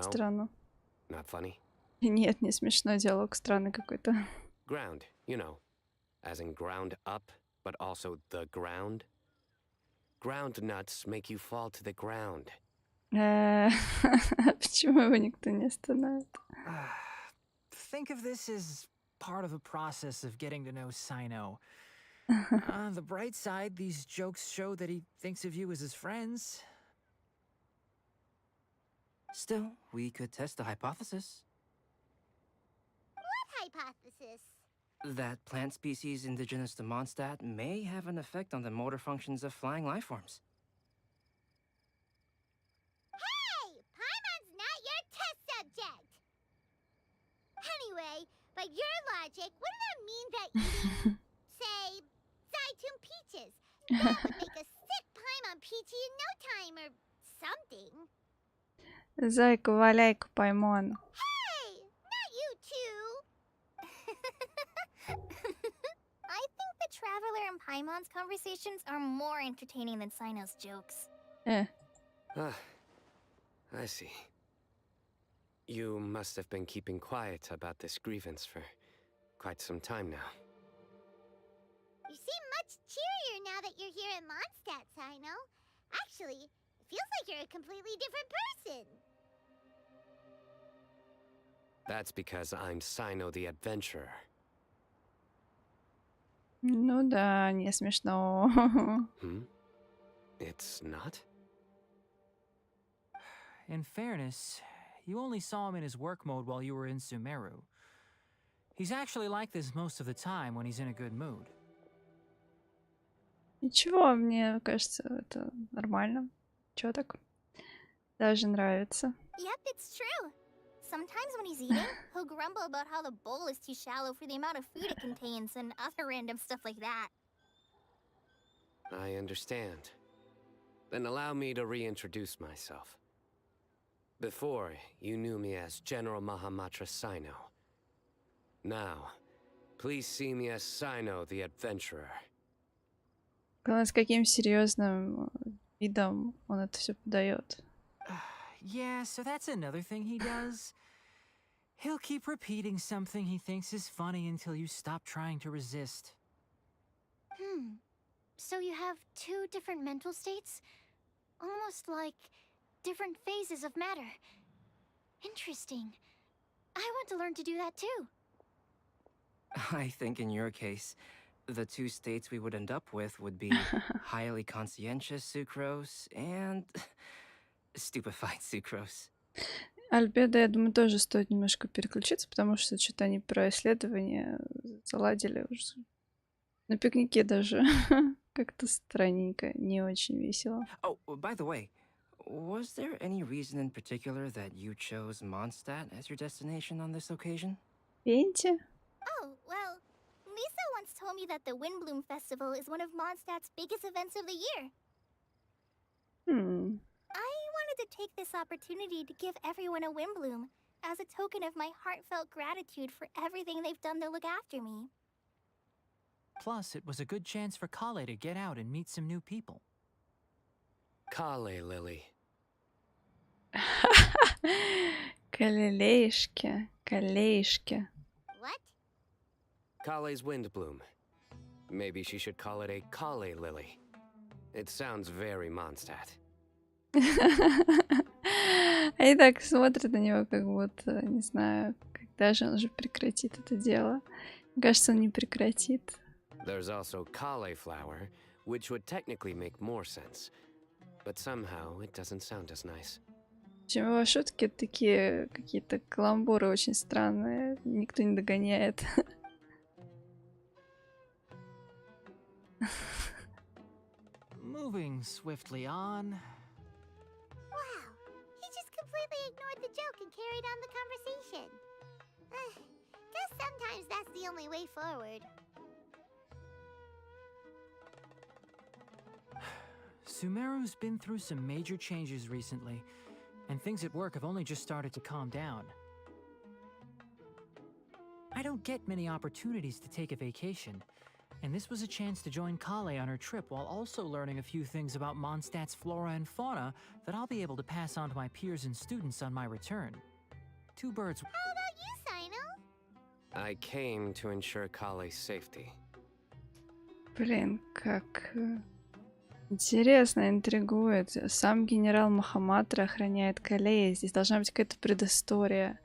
[SPEAKER 1] Странно.
[SPEAKER 7] Not funny?
[SPEAKER 1] Нет, не смешной диалог, странный какой-то.
[SPEAKER 7] Ground, you know. As in ground up, but also the ground. Ground nuts make you fall to the ground.
[SPEAKER 1] Почему его никто не остановит?
[SPEAKER 6] Think of this as part of the process of getting to know Sino. On the bright side, these jokes show that he thinks of you as his friends.
[SPEAKER 8] Still, we could test the hypothesis
[SPEAKER 3] What hypothesis?
[SPEAKER 8] that plant species indigenous to Mondstadt may have an effect on the motor functions of flying lifeforms.
[SPEAKER 3] Hey! Paimon's not your test subject! Anyway, by your logic, wouldn't that mean that eating, say, Zaitum peaches, that would make a sick Paimon peachy in no time or something?
[SPEAKER 1] Зайка, валяйка, Паймон.
[SPEAKER 3] Hey! Not you too!
[SPEAKER 4] I think the Traveler and Paimon's conversations are more entertaining than Sino's jokes.
[SPEAKER 7] Ah, I see. You must have been keeping quiet about this grievance for quite some time now.
[SPEAKER 3] You seem much cheerier now that you're here in Mondstadt, Sino. Actually, it feels like you're a completely different person.
[SPEAKER 7] That's because I'm Sino the Adventurer.
[SPEAKER 1] Ну да, не смешно.
[SPEAKER 7] It's not?
[SPEAKER 6] In fairness, you only saw him in his work mode while you were in Sumeru. He's actually like this most of the time when he's in a good mood.
[SPEAKER 1] Ничего, мне кажется, это нормально. Чё так? Даже нравится.
[SPEAKER 4] Yep, it's true. Sometimes when he's eating, he'll grumble about how the bowl is too shallow for the amount of food it contains and other random stuff like that.
[SPEAKER 7] I understand. Then allow me to reintroduce myself. Before, you knew me as General Mahamatra Sino. Now, please see me as Sino the Adventurer.
[SPEAKER 1] Главное, с каким серьезным видом он это все подает.
[SPEAKER 6] Yeah, so that's another thing he does. He'll keep repeating something he thinks is funny until you stop trying to resist.
[SPEAKER 4] So you have two different mental states? Almost like different phases of matter. Interesting. I want to learn to do that too.
[SPEAKER 8] I think in your case, the two states we would end up with would be highly conscientious sucrose and stupefied sucrose.
[SPEAKER 1] Альбедо, я думаю, тоже стоит немножко переключиться, потому что что-то они про исследования заладили уже. На пикнике даже как-то странненько, не очень весело.
[SPEAKER 8] Oh, by the way, was there any reason in particular that you chose Mondstadt as your destination on this occasion?
[SPEAKER 1] Пенте?
[SPEAKER 4] Oh, well, Lisa once told me that the Windbloom Festival is one of Mondstadt's biggest events of the year. I wanted to take this opportunity to give everyone a Windbloom as a token of my heartfelt gratitude for everything they've done to look after me.
[SPEAKER 6] Plus, it was a good chance for Kale to get out and meet some new people.
[SPEAKER 7] Kale Lily.
[SPEAKER 1] Калелеишки, калеишки.
[SPEAKER 3] What?
[SPEAKER 7] Kale's Windbloom. Maybe she should call it a Kale Lily. It sounds very Mondstadt.
[SPEAKER 1] Они так смотрят на него, как будто, не знаю, когда же он уже прекратит это дело. Мне кажется, он не прекратит.
[SPEAKER 7] There's also cauliflower, which would technically make more sense. But somehow it doesn't sound as nice.
[SPEAKER 1] Чем его шутки такие, какие-то каламбуры очень странные. Никто не догоняет.
[SPEAKER 6] Moving swiftly on.
[SPEAKER 3] Wow, he just completely ignored the joke and carried on the conversation. Guess sometimes that's the only way forward.
[SPEAKER 6] Sumeru's been through some major changes recently, and things at work have only just started to calm down. I don't get many opportunities to take a vacation, and this was a chance to join Kale on her trip while also learning a few things about Mondstadt's flora and fauna that I'll be able to pass on to my peers and students on my return. Two birds.
[SPEAKER 3] How about you, Sino?
[SPEAKER 7] I came to ensure Kale's safety.
[SPEAKER 1] Блин, как интересно, интригует. Сам генерал Махаматра охраняет Калея. Здесь должна быть какая-то предыстория.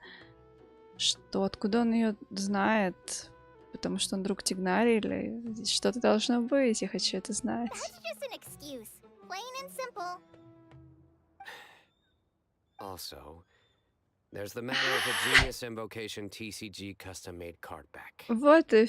[SPEAKER 1] Что, откуда он ее знает? Потому что он друг Тигнари или здесь что-то должно быть, я хочу это знать.
[SPEAKER 3] That's just an excuse. Plain and simple.
[SPEAKER 7] Also, there's the matter of a genius invocation TCG custom-made card back.
[SPEAKER 1] Вот и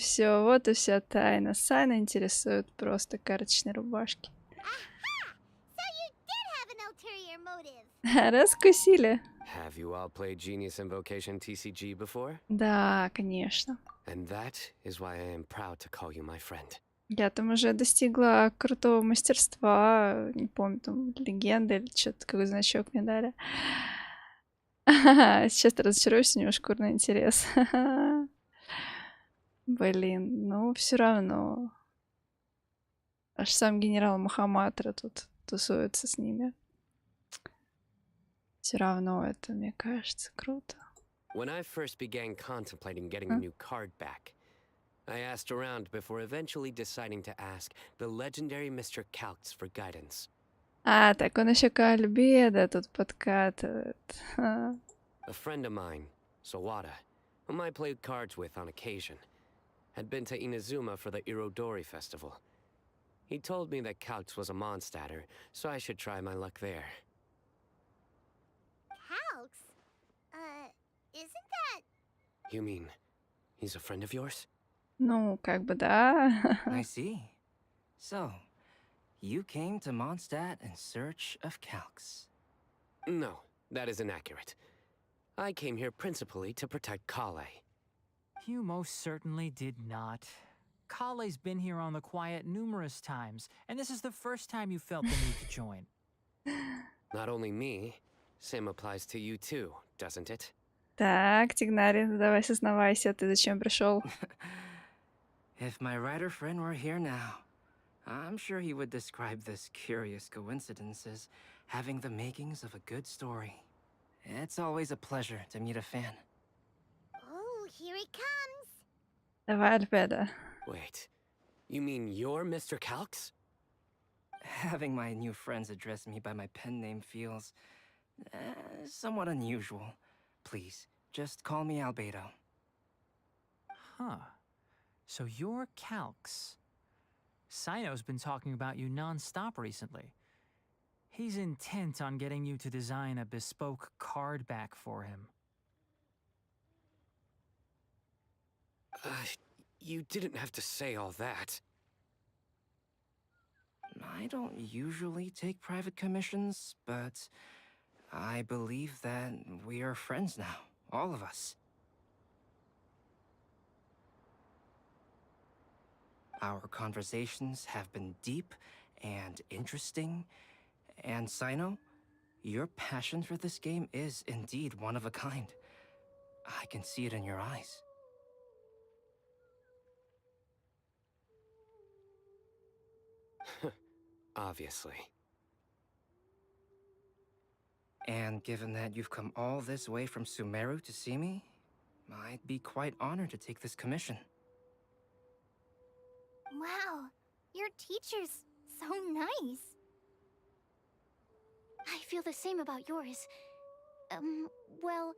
[SPEAKER 1] вся тайна. Сайна интересует просто карточные рубашки.
[SPEAKER 3] Aha! So you did have an ulterior motive.
[SPEAKER 1] Раскусили.
[SPEAKER 7] Have you all played Genius Invocation TCG before?
[SPEAKER 1] Да, конечно.
[SPEAKER 7] And that is why I am proud to call you my friend.
[SPEAKER 1] Я там уже достигла крутого мастерства. Не помню, там легенда или что-то, какой значок мне дали. Сейчас разочаруюсь, у него шкурный интерес. Блин, ну все равно. Аж сам генерал Махаматра тут тусуется с ними. Все равно это, мне кажется, круто.
[SPEAKER 7] When I first began contemplating getting a new card back, I asked around before eventually deciding to ask the legendary Mr. Calx for guidance.
[SPEAKER 1] А, так он еще к Альбедо тут подкатывает. Ха.
[SPEAKER 7] A friend of mine, Sawada, whom I played cards with on occasion, had been to Inazuma for the Irodori festival. He told me that Calx was a Mondstadter, so I should try my luck there.
[SPEAKER 3] Calx? Isn't that...
[SPEAKER 7] You mean he's a friend of yours?
[SPEAKER 1] Ну, как бы да.
[SPEAKER 8] I see. So, you came to Mondstadt in search of Calx.
[SPEAKER 7] No, that is inaccurate. I came here principally to protect Kale.
[SPEAKER 6] You most certainly did not. Kale's been here on the quiet numerous times, and this is the first time you felt the need to join.
[SPEAKER 7] Not only me, same applies to you too, doesn't it?
[SPEAKER 1] Так, Тигнари, ну давай сознавайся, ты зачем пришел?
[SPEAKER 8] If my writer friend were here now, I'm sure he would describe this curious coincidence as having the makings of a good story. It's always a pleasure to meet a fan.
[SPEAKER 3] Oh, here he comes.
[SPEAKER 1] Давай, Альбедо.
[SPEAKER 7] Wait, you mean you're Mr. Calx?
[SPEAKER 8] Having my new friends address me by my pen name feels somewhat unusual. Please, just call me Albedo.
[SPEAKER 6] Huh. So you're Calx. Sino's been talking about you non-stop recently. He's intent on getting you to design a bespoke card back for him.
[SPEAKER 7] You didn't have to say all that.
[SPEAKER 8] I don't usually take private commissions, but I believe that we are friends now, all of us. Our conversations have been deep and interesting, and Sino, your passion for this game is indeed one of a kind. I can see it in your eyes.
[SPEAKER 7] Obviously.
[SPEAKER 8] And given that you've come all this way from Sumeru to see me, I'd be quite honored to take this commission.
[SPEAKER 3] Wow, your teacher's so nice.
[SPEAKER 4] I feel the same about yours. Well,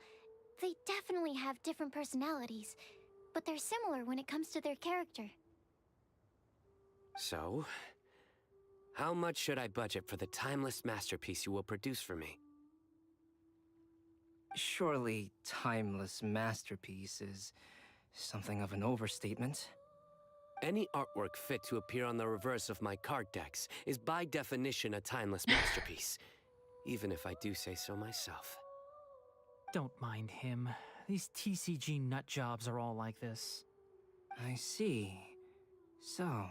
[SPEAKER 4] they definitely have different personalities, but they're similar when it comes to their character.
[SPEAKER 7] So, how much should I budget for the timeless masterpiece you will produce for me?
[SPEAKER 8] Surely, timeless masterpiece is something of an overstatement.
[SPEAKER 7] Any artwork fit to appear on the reverse of my card decks is by definition a timeless masterpiece, even if I do say so myself.
[SPEAKER 6] Don't mind him. These TCG nut jobs are all like this.
[SPEAKER 8] I see. So,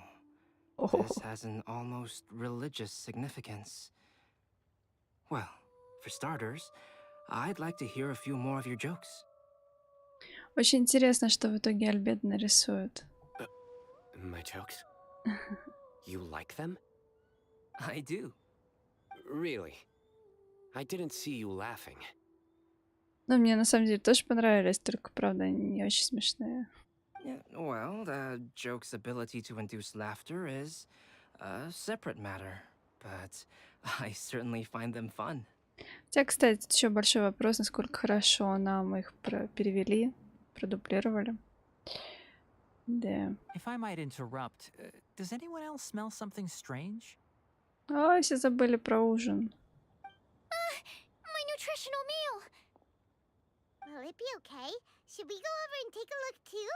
[SPEAKER 1] Oh.
[SPEAKER 8] this has an almost religious significance. Well, for starters, I'd like to hear a few more of your jokes.
[SPEAKER 1] Очень интересно, что в итоге Альбедо нарисует.
[SPEAKER 7] My jokes? You like them?
[SPEAKER 8] I do.
[SPEAKER 7] Really? I didn't see you laughing.
[SPEAKER 1] Ну, мне на самом деле тоже понравились, только, правда, они не очень смешные.
[SPEAKER 8] Yeah, well, the joke's ability to induce laughter is a separate matter, but I certainly find them fun.
[SPEAKER 1] Хотя, кстати, тут еще большой вопрос, насколько хорошо нам их перевели, продублировали. Да.
[SPEAKER 6] If I might interrupt, does anyone else smell something strange?
[SPEAKER 1] Ой, все забыли про ужин.
[SPEAKER 4] My nutritional meal!
[SPEAKER 3] Will it be okay? Should we go over and take a look too?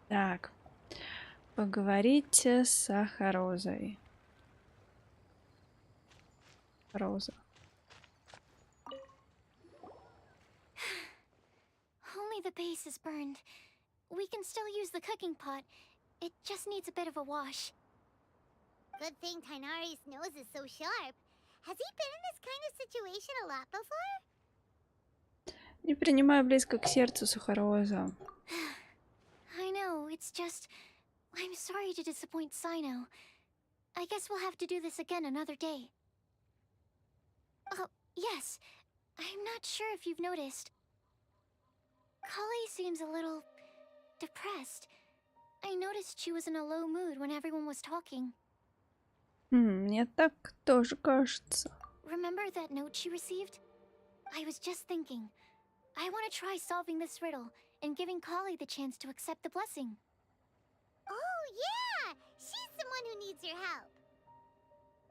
[SPEAKER 1] Так, поговорите с Розой. Роза.
[SPEAKER 4] Only the base is burned. We can still use the cooking pot. It just needs a bit of a wash.
[SPEAKER 3] Good thing Tainari's nose is so sharp. Has he been in this kind of situation a lot before?
[SPEAKER 1] Не принимай близко к сердцу, Сухороза.
[SPEAKER 4] I know, it's just... I'm sorry to disappoint Sino. I guess we'll have to do this again another day. Oh, yes. I'm not sure if you've noticed. Kali seems a little... depressed. I noticed she was in a low mood when everyone was talking.
[SPEAKER 1] Мне так тоже кажется.
[SPEAKER 4] Remember that note she received? I was just thinking. I want to try solving this riddle and giving Kali the chance to accept the blessing.
[SPEAKER 3] Oh, yeah! She's the one who needs your help.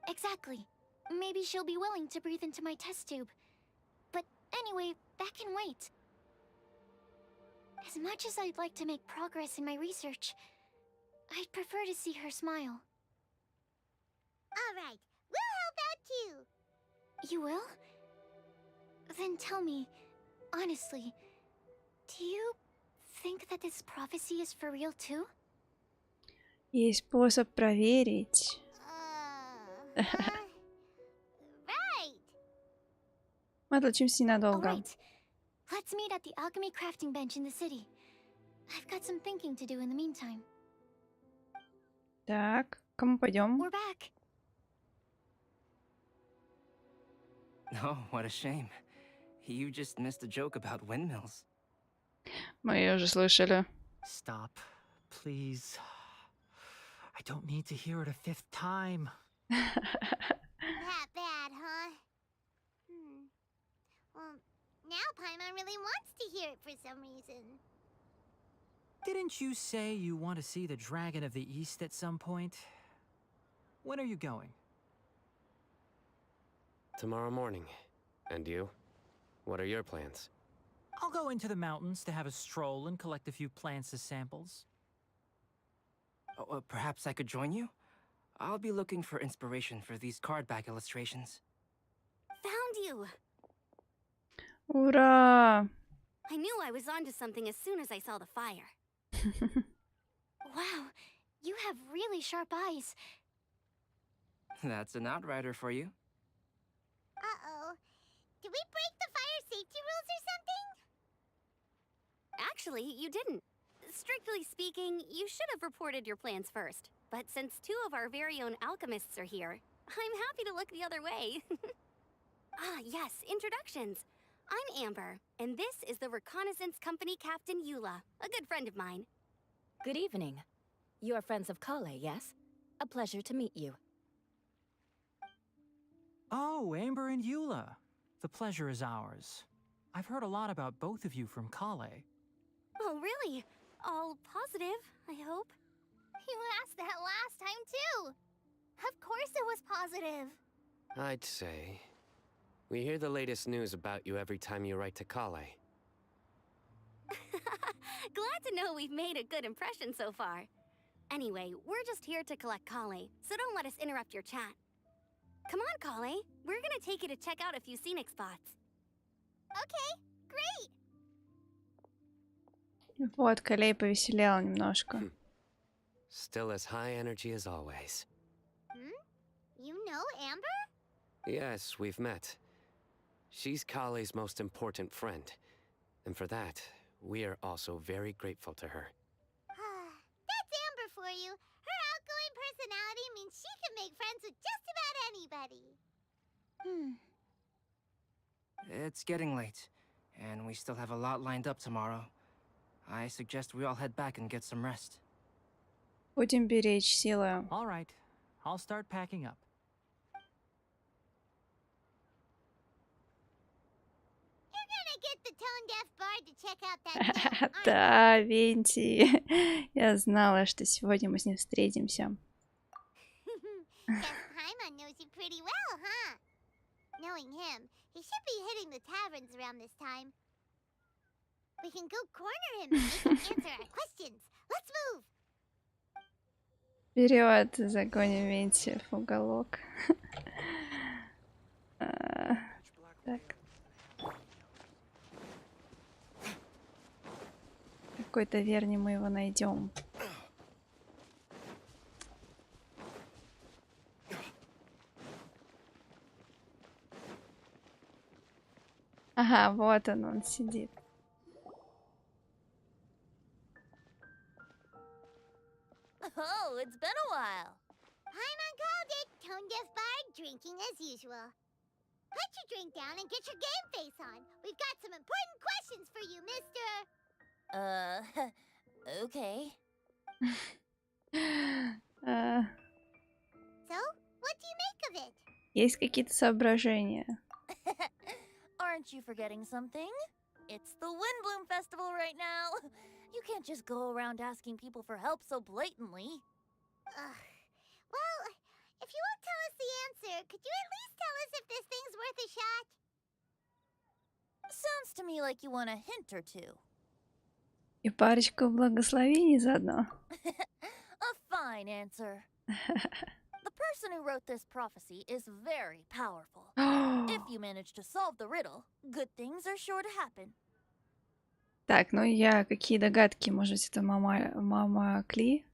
[SPEAKER 4] Exactly. Maybe she'll be willing to breathe into my test tube. But anyway, that can wait. As much as I'd like to make progress in my research, I'd prefer to see her smile.
[SPEAKER 3] All right, we'll help out too.
[SPEAKER 4] You will? Then tell me, honestly, do you think that this prophecy is for real too?
[SPEAKER 1] Есть способ проверить.
[SPEAKER 3] Right.
[SPEAKER 1] Мы отлучимся ненадолго.
[SPEAKER 4] Alright. Let's meet at the alchemy crafting bench in the city. I've got some thinking to do in the meantime.
[SPEAKER 1] Так, кому пойдем?
[SPEAKER 4] We're back.
[SPEAKER 8] Oh, what a shame. You just missed a joke about windmills.
[SPEAKER 1] Мы ее уже слышали.
[SPEAKER 6] Stop, please. I don't need to hear it a fifth time.
[SPEAKER 3] That bad, huh? Well, now Paimon really wants to hear it for some reason.
[SPEAKER 6] Didn't you say you want to see the Dragon of the East at some point? When are you going?
[SPEAKER 7] Tomorrow morning. And you? What are your plans?
[SPEAKER 6] I'll go into the mountains to have a stroll and collect a few plants as samples.
[SPEAKER 8] Oh, perhaps I could join you? I'll be looking for inspiration for these card back illustrations.
[SPEAKER 5] Found you!
[SPEAKER 1] Ура!
[SPEAKER 5] I knew I was onto something as soon as I saw the fire.
[SPEAKER 4] Wow, you have really sharp eyes.
[SPEAKER 8] That's an outrider for you.
[SPEAKER 3] Uh-oh. Did we break the fire safety rules or something?
[SPEAKER 5] Actually, you didn't. Strictly speaking, you should have reported your plans first. But since two of our very own alchemists are here, I'm happy to look the other way. Ah, yes, introductions. I'm Amber, and this is the Reconnaissance Company Captain Eula, a good friend of mine.
[SPEAKER 9] Good evening. You are friends of Kale, yes? A pleasure to meet you.
[SPEAKER 6] Oh, Amber and Eula. The pleasure is ours. I've heard a lot about both of you from Kale.
[SPEAKER 5] Oh, really? All positive, I hope.
[SPEAKER 3] You asked that last time too. Of course it was positive.
[SPEAKER 7] I'd say. We hear the latest news about you every time you write to Kale.
[SPEAKER 5] Glad to know we've made a good impression so far. Anyway, we're just here to collect Kale, so don't let us interrupt your chat. Come on, Kale. We're gonna take you to check out a few scenic spots.
[SPEAKER 3] Okay, great.
[SPEAKER 1] Вот, Калей повеселела немножко.
[SPEAKER 7] Still as high energy as always.
[SPEAKER 3] You know Amber?
[SPEAKER 7] Yes, we've met. She's Kale's most important friend. And for that, we are also very grateful to her.
[SPEAKER 3] That's Amber for you. Her outgoing personality means she can make friends with just about anybody.
[SPEAKER 8] It's getting late, and we still have a lot lined up tomorrow. I suggest we all head back and get some rest.
[SPEAKER 1] Будем беречь силы.
[SPEAKER 6] All right, I'll start packing up.
[SPEAKER 3] You're gonna get the tone-deaf bard to check out that note, aren't you?
[SPEAKER 1] Да, Венти. Я знала, что сегодня мы с ним встретимся.
[SPEAKER 3] Guess Paimon knows you pretty well, huh? Knowing him, he should be hitting the taverns around this time. We can go corner him and make him answer our questions. Let's move!
[SPEAKER 1] Вперед, загоним Венти в уголок. Так. В какой таверне мы его найдем? Ага, вот он сидит.
[SPEAKER 2] Oh, it's been a while.
[SPEAKER 3] Paimon called it. Tone-deaf bard drinking as usual. Put your drink down and get your game face on. We've got some important questions for you, mister.
[SPEAKER 2] Okay.
[SPEAKER 3] So, what do you make of it?
[SPEAKER 1] Есть какие-то соображения?
[SPEAKER 2] Aren't you forgetting something? It's the Windbloom Festival right now. You can't just go around asking people for help so blatantly.
[SPEAKER 3] Well, if you won't tell us the answer, could you at least tell us if this thing's worth a shot?
[SPEAKER 2] Sounds to me like you want a hint or two.
[SPEAKER 1] И парочку благословений заодно.
[SPEAKER 2] A fine answer. The person who wrote this prophecy is very powerful. If you manage to solve the riddle, good things are sure to happen.
[SPEAKER 1] Так, ну какие догадки? Может быть, это мама Кли?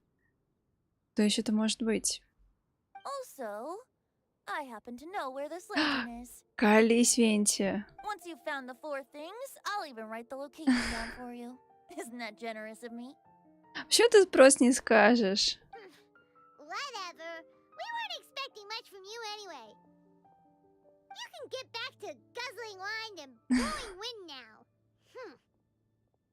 [SPEAKER 1] Кто еще это может быть?
[SPEAKER 2] Also, I happen to know where this lantern is.
[SPEAKER 1] Колись, Венти.
[SPEAKER 2] Once you've found the 4 things, I'll even write the location down for you. Isn't that generous of me?
[SPEAKER 1] Почему ты просто не скажешь?
[SPEAKER 3] Whatever. We weren't expecting much from you anyway. You can get back to guzzling wine and blowing wind now.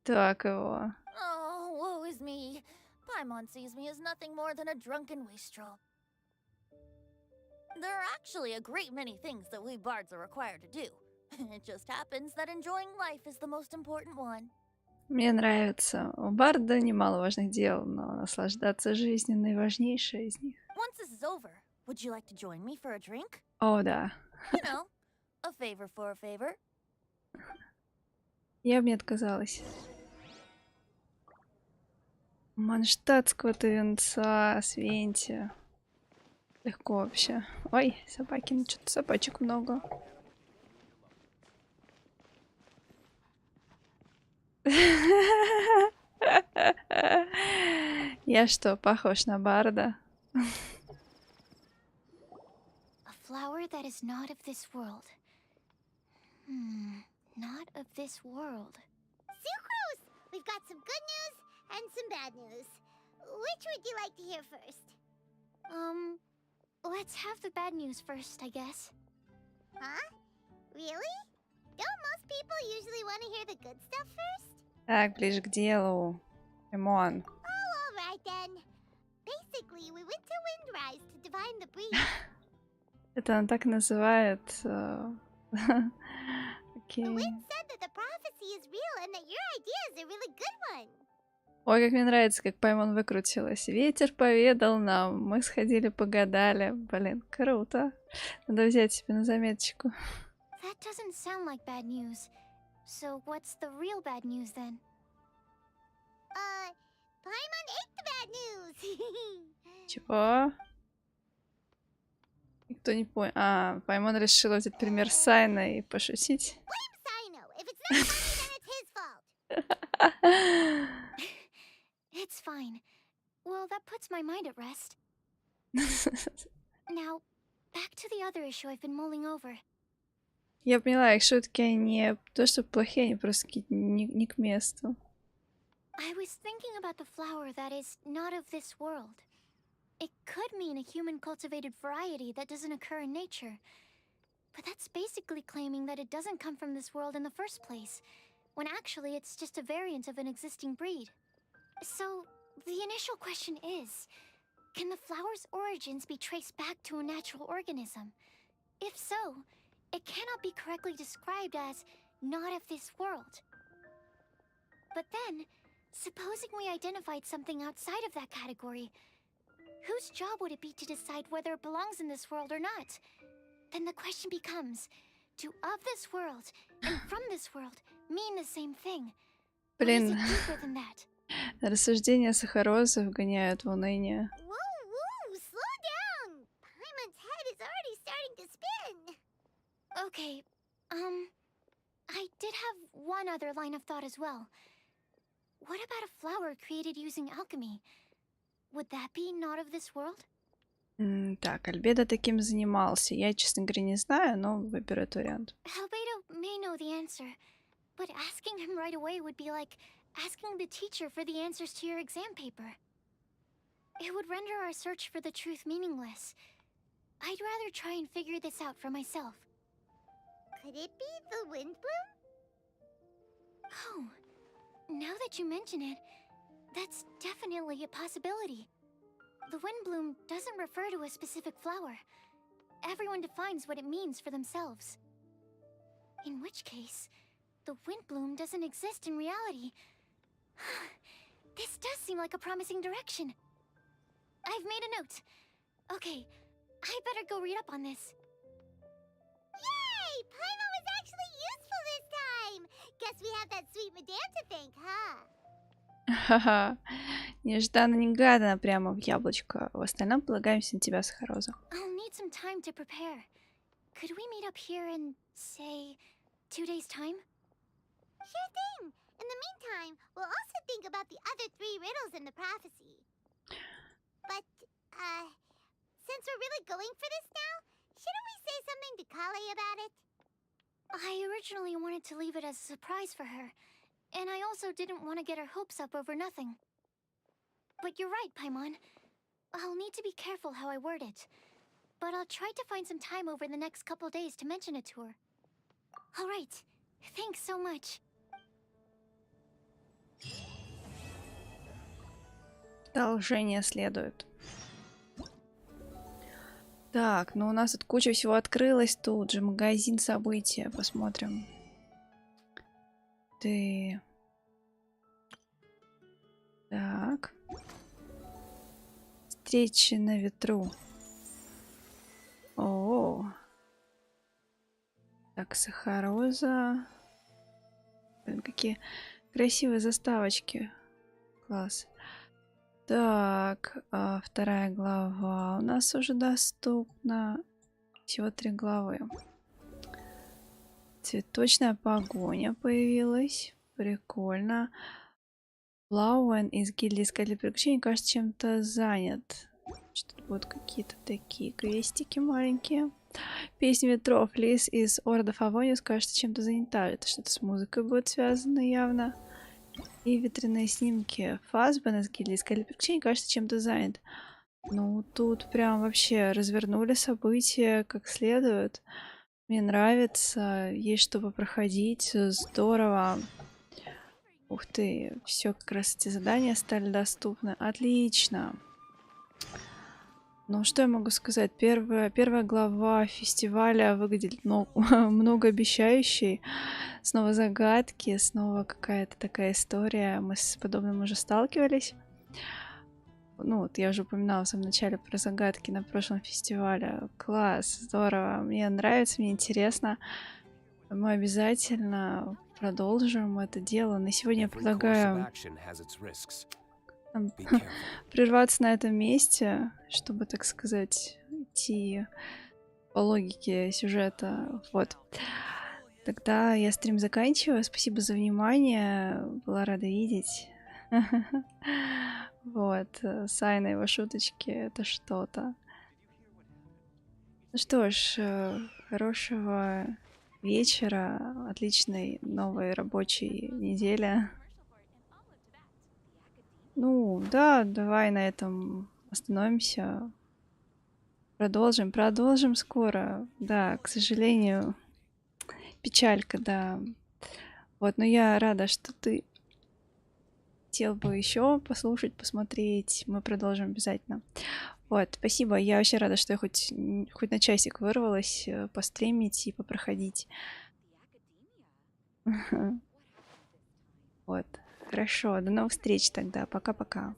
[SPEAKER 1] Так его.
[SPEAKER 2] Oh, woe is me. Paimon sees me as nothing more than a drunken wastrel. There are actually a great many things that we bards are required to do. It just happens that enjoying life is the most important one.
[SPEAKER 1] Мне нравится. У Барда немало важных дел, но наслаждаться жизнью наиважнейшее из них.
[SPEAKER 2] Once this is over, would you like to join me for a drink?
[SPEAKER 1] О, да.
[SPEAKER 2] You know, a favor for a favor.
[SPEAKER 1] Я бы не отказалась. Мондштадтского-то венца с Венти. Легко вообще. Ой, собаки, ну что-то собачек много. Я что, похож на Барда?
[SPEAKER 4] A flower that is not of this world. Not of this world.
[SPEAKER 3] Sucrose! We've got some good news and some bad news. Which would you like to hear first?
[SPEAKER 4] Let's have the bad news first, I guess.
[SPEAKER 3] Huh? Really? Don't most people usually want to hear the good stuff first?
[SPEAKER 1] Так, ближе к делу. Лимон.
[SPEAKER 3] Oh, all right then. Basically, we went to Windrise to divine the breeze.
[SPEAKER 1] Это она так называет. Окей.
[SPEAKER 3] The wind said that the prophecy is real and that your idea is a really good one.
[SPEAKER 1] Ой, как мне нравится, как Паймон выкрутилась. Ветер поведал нам, мы сходили погадали. Блин, круто. Надо взять себе на заметочку.
[SPEAKER 4] That doesn't sound like bad news. So what's the real bad news then?
[SPEAKER 3] Paimon ate the bad news.
[SPEAKER 1] Чего? Никто не понял. А, Паймон решила взять пример Сайна и пошутить.
[SPEAKER 3] Blame Sino. If it's not funny, then it's his fault.
[SPEAKER 4] It's fine. Well, that puts my mind at rest. Now, back to the other issue I've been mulling over.
[SPEAKER 1] Я поняла, их шутки, они то, что плохие, они просто какие-то не к месту.
[SPEAKER 4] I was thinking about the flower that is not of this world. It could mean a human-cultivated variety that doesn't occur in nature. But that's basically claiming that it doesn't come from this world in the first place, when actually it's just a variant of an existing breed. So, the initial question is, can the flower's origins be traced back to a natural organism? If so, it cannot be correctly described as not of this world. But then, supposing we identified something outside of that category, whose job would it be to decide whether it belongs in this world or not? Then the question becomes, do of this world and from this world mean the same thing? Or is
[SPEAKER 1] Блин,
[SPEAKER 4] it deeper than that?
[SPEAKER 1] рассуждения Сахароза вгоняют в уныние.
[SPEAKER 3] Whoa, slow down! Paimon's head is already starting to spin.
[SPEAKER 4] Okay, I did have one other line of thought as well. What about a flower created using alchemy? Would that be not of this world?
[SPEAKER 1] Так, Альбедо таким занимался. Я, честно говоря, не знаю, но выберу этот вариант.
[SPEAKER 4] Albedo may know the answer, but asking him right away would be like asking the teacher for the answers to your exam paper. It would render our search for the truth meaningless. I'd rather try and figure this out for myself.
[SPEAKER 3] Could it be the wind bloom?
[SPEAKER 4] Oh, now that you mention it, that's definitely a possibility. The wind bloom doesn't refer to a specific flower. Everyone defines what it means for themselves. In which case, the wind bloom doesn't exist in reality. This does seem like a promising direction. I've made a note. Okay, I better go read up on this.
[SPEAKER 3] Yay! Paimon was actually useful this time! Guess we have that sweet madame to thank, huh?
[SPEAKER 1] Ха-ха. Нежданно-негаданно прямо в яблочко. В остальном полагаемся на тебя, Сахароза.
[SPEAKER 4] I'll need some time to prepare. Could we meet up here in, say, 2 days' time?
[SPEAKER 3] Sure thing! In the meantime, we'll also think about the other 3 riddles in the prophecy. But, since we're really going for this now, shouldn't we say something to Kale about it?
[SPEAKER 4] I originally wanted to leave it as a surprise for her, and I also didn't want to get her hopes up over nothing. But you're right, Paimon. I'll need to be careful how I word it. But I'll try to find some time over the next couple days to mention it to her. All right. Thanks so much.
[SPEAKER 1] Продолжение следует. Так, ну у нас тут куча всего открылось. Тут же магазин события. Посмотрим. Ты... Так. Встречи на ветру. О. Так, Сахароза. Блин, какие красивые заставочки. Класс. Так, 2 глава у нас уже доступна. Всего 3 главы. Цветочная погоня появилась. Прикольно. Лауэн из гильдии искателей приключений, кажется, чем-то занят. Что-то будут какие-то такие квестики маленькие. Песня ветров. Лис из Орда Фавониус, кажется, чем-то занята. Это что-то с музыкой будет связано явно. И ветряные снимки. Фазбен из гильдии искателей приключений, кажется, чем-то занят. Ну, тут прям вообще развернули события как следует. Мне нравится. Есть что проходить. Здорово. Ух ты, все, как раз эти задания стали доступны. Отлично. Ну, что я могу сказать? Первая глава фестиваля выглядит многообещающей. Снова загадки, снова какая-то такая история. Мы с подобным уже сталкивались. Ну, вот я уже упоминала в самом начале про загадки на прошлом фестивале. Класс, здорово. Мне нравится, мне интересно. Мы обязательно продолжим это дело. На сегодня я предлагаю прерваться на этом месте, чтобы, так сказать, идти по логике сюжета. Вот. Тогда я стрим заканчиваю. Спасибо за внимание. Была рада видеть. Вот. Сайна его шуточки — это что-то. Ну что ж, хорошего вечера, отличной новой рабочей недели. Ну, да, давай на этом остановимся. Продолжим скоро. Да, к сожалению, печалька, да. Вот, но я рада, что ты хотел бы еще послушать, посмотреть. Мы продолжим обязательно. Вот, спасибо. Я вообще рада, что я хоть на часик вырвалась постримить и попроходить. Вот, хорошо. До новых встреч тогда. Пока-пока.